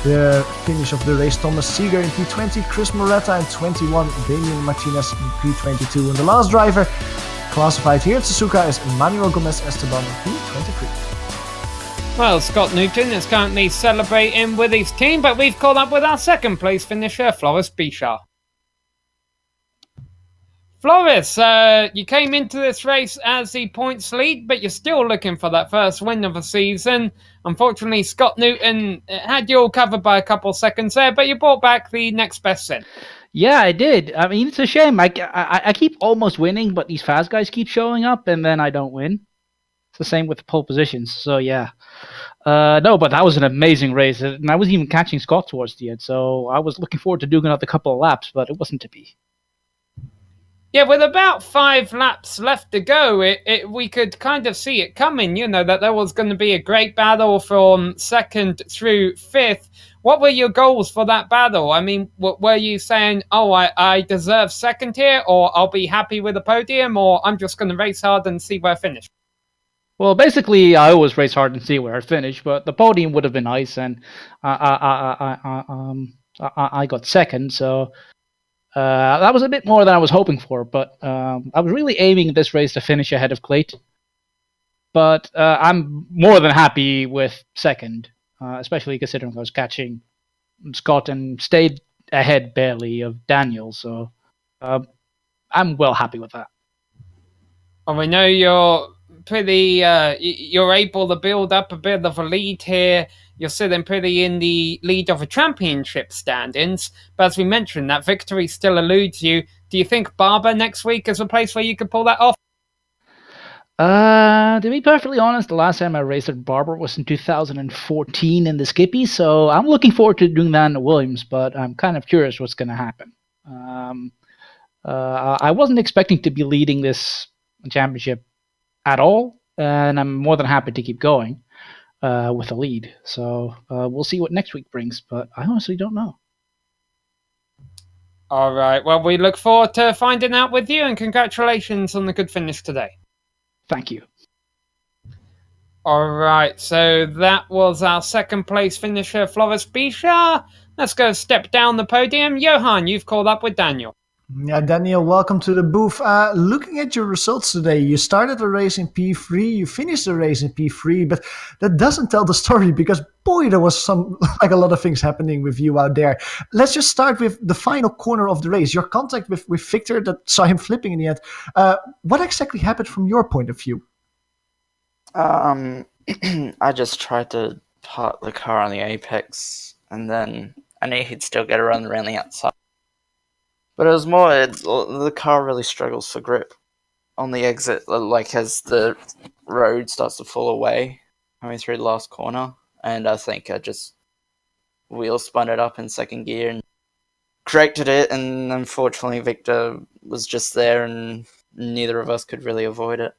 the finish of the race. Thomas Seeger in P20, Chris Moretta in 21, Damian Martinez in P22. And the last driver classified here at Suzuka is Emmanuel Gomez Esteban in P23. Well, Scott Newton is currently celebrating with his team, but we've caught up with our 2nd place finisher, Floris Bichard. Floris, you came into this race as the points lead, but you're still looking for that first win of the season. Unfortunately, Scott Newton had you all covered by a couple seconds there, but you brought back the next best sin. Yeah, I did. I mean, it's a shame. I keep almost winning, but these fast guys keep showing up, and then I don't win. It's the same with the pole positions. So, yeah. No, but that was an amazing race, and I was even catching Scott towards the end, so I was looking forward to doing another couple of laps, but it wasn't to be. Yeah, with about 5 laps left to go, we could kind of see it coming, that there was going to be a great battle from 2nd through 5th. What were your goals for that battle? I mean, were you saying, I deserve 2nd here, or I'll be happy with the podium, or I'm just going to race hard and see where I finish? Well, basically, I always race hard and see where I finish, but the podium would have been nice, and I got 2nd, so... that was a bit more than I was hoping for, but I was really aiming this race to finish ahead of Clayton. But I'm more than happy with 2nd, especially considering I was catching Scott and stayed ahead barely of Daniel, so I'm well happy with that. Well, we know you're pretty, you're able to build up a bit of a lead here. You're sitting pretty in the lead of a championship standings, but as we mentioned, that victory still eludes you. Do you think Barber next week is a place where you could pull that off? To be perfectly honest, the last time I raced at Barber was in 2014 in the Skippy, so I'm looking forward to doing that in Williams, but I'm kind of curious what's going to happen. I wasn't expecting to be leading this championship at all, and I'm more than happy to keep going. With a lead. So we'll see what next week brings, but I honestly don't know. All right. Well, we look forward to finding out with you, and congratulations on the good finish today. Thank you. All right. So that was our 2nd place finisher, Floris Bichard. Let's go step down the podium. Johan, you've called up with Daniel. Yeah, Daniel, welcome to the booth. Looking at your results today, you started the race in P3, you finished the race in P3, but that doesn't tell the story because, boy, there was a lot of things happening with you out there. Let's just start with the final corner of the race, your contact with Victor that saw him flipping in the end. What exactly happened from your point of view? I just tried to park the car on the apex, and then I knew he'd still get around the outside. But it was more, the car really struggles for grip on the exit, like as the road starts to fall away coming through the last corner. And I think I just wheel spun it up in 2nd gear and corrected it. And unfortunately, Victor was just there and neither of us could really avoid it.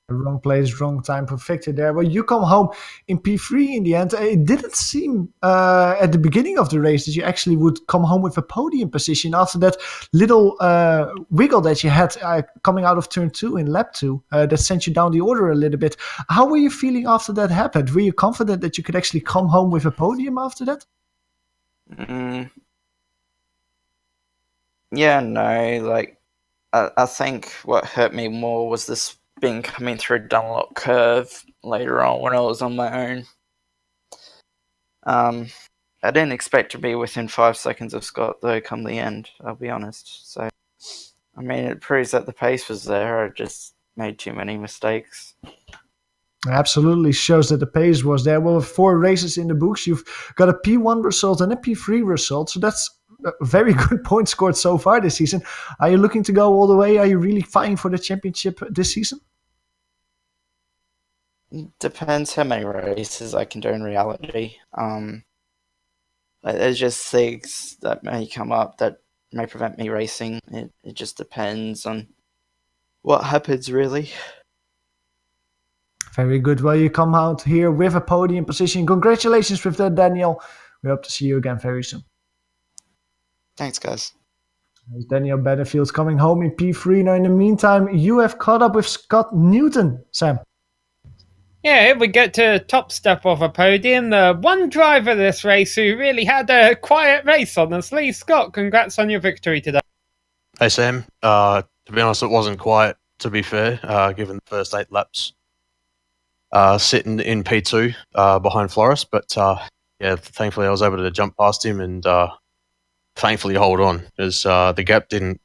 Wrong place, wrong time for Victor there. Well, you come home in P3 in the end. It didn't seem at the beginning of the race that you actually would come home with a podium position after that little wiggle that you had coming out of turn 2 in lap 2 that sent you down the order a little bit. How were you feeling after that happened? Were you confident that you could actually come home with a podium after that? Yeah, no, like, I think what hurt me more was this being coming through Dunlop curve later on when I was on my own. I didn't expect to be within 5 seconds of Scott, though, come the end, I'll be honest. So, I mean, it proves that the pace was there. I just made too many mistakes. Absolutely shows that the pace was there. Well, 4 races in the books. You've got a P1 result and a P3 result. So that's a very good point scored so far this season. Are you looking to go all the way? Are you really fighting for the championship this season? Depends how many races I can do in reality. There's just things that may come up that may prevent me racing. It just depends on what happens, really. Very good. Well, you come out here with a podium position. Congratulations with that, Daniel. We hope to see you again very soon. Thanks, guys. There's Daniel Bedingfield's coming home in P3. Now, in the meantime, you have caught up with Scott Newton, Sam. Yeah, here we get to top step of a podium. The one driver this race who really had a quiet race, honestly. Scott, congrats on your victory today. Hey, Sam. To be honest, it wasn't quiet, to be fair, given the first 8 laps. Sitting in P2 behind Flores, but thankfully I was able to jump past him and thankfully hold on, as the gap didn't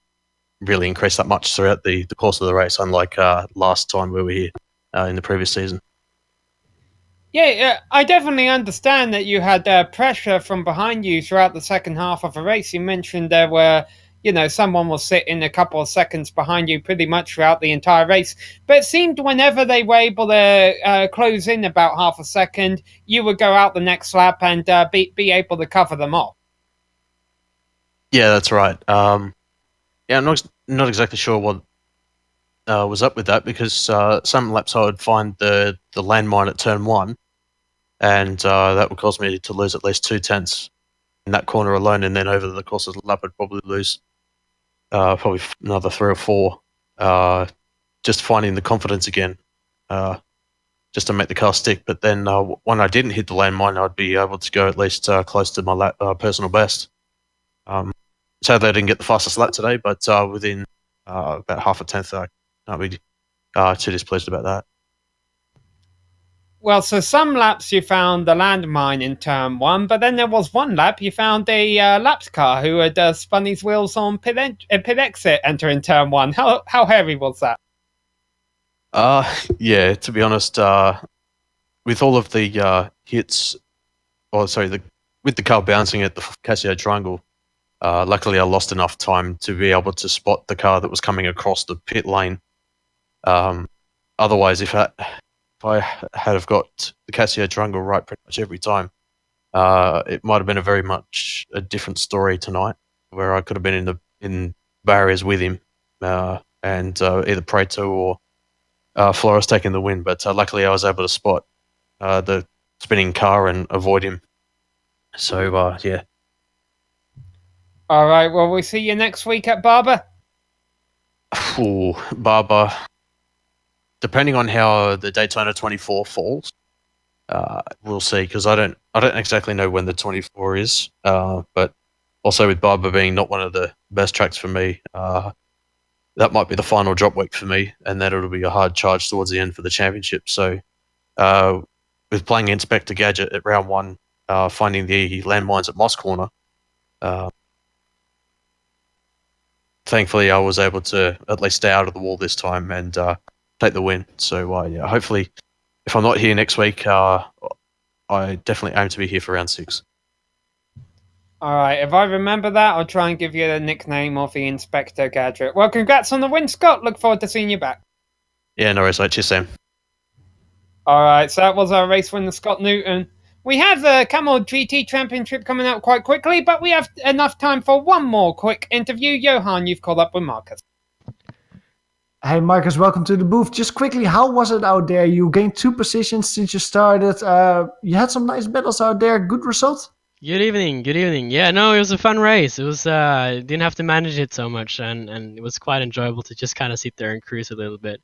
really increase that much throughout the course of the race, unlike last time we were here in the previous season. Yeah, I definitely understand that you had pressure from behind you throughout the second half of the race. You mentioned there were, someone was sitting a couple of seconds behind you pretty much throughout the entire race. But it seemed whenever they were able to close in about half a second, you would go out the next lap and be able to cover them off. Yeah, that's right. I'm not exactly sure what was up with that, because some laps I would find the landmine at turn 1, and that would cause me to lose at least 2 tenths in that corner alone, and then over the course of the lap I'd probably lose probably another 3 or 4, just finding the confidence again, just to make the car stick. But then when I didn't hit the landmine, I'd be able to go at least close to my personal best. Sadly, I didn't get the fastest lap today, but within about half a tenth, I can't be too displeased about that. Well, so some laps you found the landmine in turn 1, but then there was one lap you found a lapped car who had spun his wheels on pit exit entering turn 1. How heavy was that? Yeah, to be honest, with all of the hits, with the car bouncing at the Casio triangle, luckily I lost enough time to be able to spot the car that was coming across the pit lane. Otherwise, if I had have got the Casio triangle right pretty much every time, it might have been a very much a different story tonight, where I could have been in barriers with him, and either Preto or Flores taking the win. But luckily I was able to spot the spinning car and avoid him. So, yeah. All right, well, we'll see you next week at Barber. Ooh, Barber. Depending on how the Daytona 24 falls, we'll see, because I don't exactly know when the 24 is. But also with Barber being not one of the best tracks for me, that might be the final drop week for me, and that it'll be a hard charge towards the end for the championship. So, with playing Inspector Gadget at round 1, finding the landmines at Moss Corner, thankfully I was able to at least stay out of the wall this time and take the win. So, yeah, hopefully, if I'm not here next week, I definitely aim to be here for round 6. All right, if I remember that, I'll try and give you the nickname of the Inspector Gadget. Well, congrats on the win, Scott. Look forward to seeing you back. Yeah, no worries. Cheers, Sam. All right, so that was our race winner, Scott Newton. We have the Camel GT Championship coming out quite quickly, but we have enough time for one more quick interview. Johan, you've called up with Marcus. Hey Marcus, welcome to the booth. Just quickly, how was it out there? You gained 2 positions since you started. You had some nice battles out there. Good result? Good evening, good evening. Yeah, no, it was a fun race. It was didn't have to manage it so much, and it was quite enjoyable to just kind of sit there and cruise a little bit.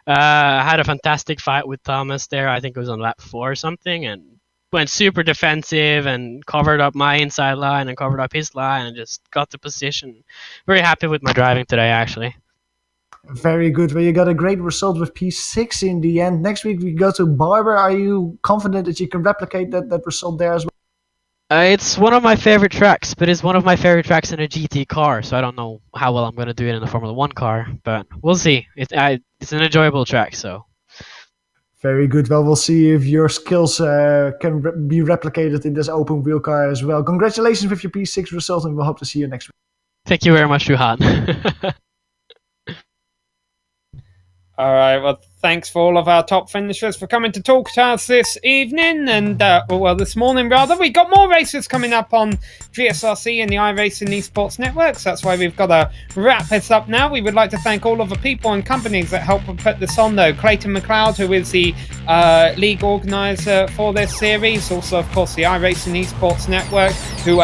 I had a fantastic fight with Thomas there. I think it was on lap 4 or something, and went super defensive and covered up my inside line and covered up his line and just got the position. Very happy with my driving today, actually. Very good. Well, you got a great result with P6 in the end. Next week we go to Barber. Are you confident that you can replicate that result there as well? It's one of my favorite tracks, but it's one of my favorite tracks in a GT car, so I don't know how well I'm going to do it in a Formula 1 car, but we'll see. It's an enjoyable track, so. Very good. Well, we'll see if your skills can be replicated in this open wheel car as well. Congratulations with your P6 result, and we'll hope to see you next week. Thank you very much, Johan. All right, well, thanks for all of our top finishers for coming to talk to us this evening, and, this morning, rather. We got more races coming up on GSRC and the iRacing Esports Networks. That's why we've got to wrap this up now. We would like to thank all of the people and companies that helped put this on, though. Clayton McLeod, who is the league organizer for this series. Also, of course, the iRacing Esports Network, who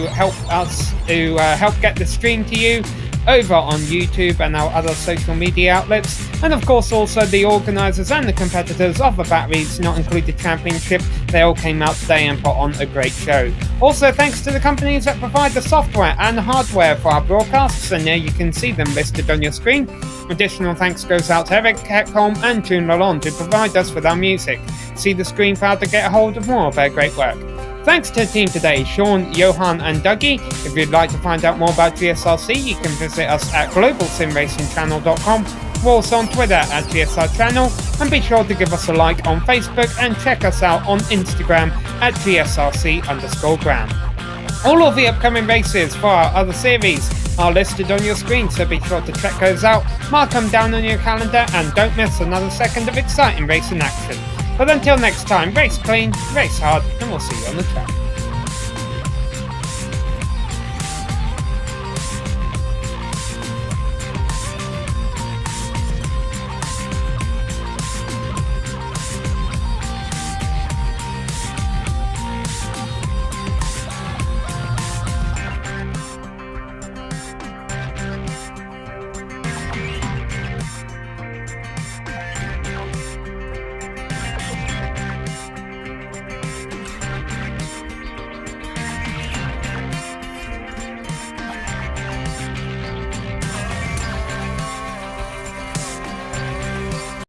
helped us, who helped get the stream to you over on YouTube and our other social media outlets, and of course also the organisers and the competitors of the Batteries Not Included Championship. They all came out today and put on a great show. Also thanks to the companies that provide the software and the hardware for our broadcasts, and there you can see them listed on your screen. Additional thanks goes out to Eric Heckholm and June Lalonde, who provide us with our music. See the screen for how to get a hold of more of their great work. Thanks to the team today, Sean, Johan and Dougie. If you'd like to find out more about GSRC, you can visit us at globalsimracingchannel.com. We're also on Twitter at GSR Channel, and be sure to give us a like on Facebook and check us out on Instagram at GSRC_gram. All of the upcoming races for our other series are listed on your screen, so be sure to check those out, mark them down on your calendar, and don't miss another second of exciting racing action. But until next time, race clean, race hard, and we'll see you on the track.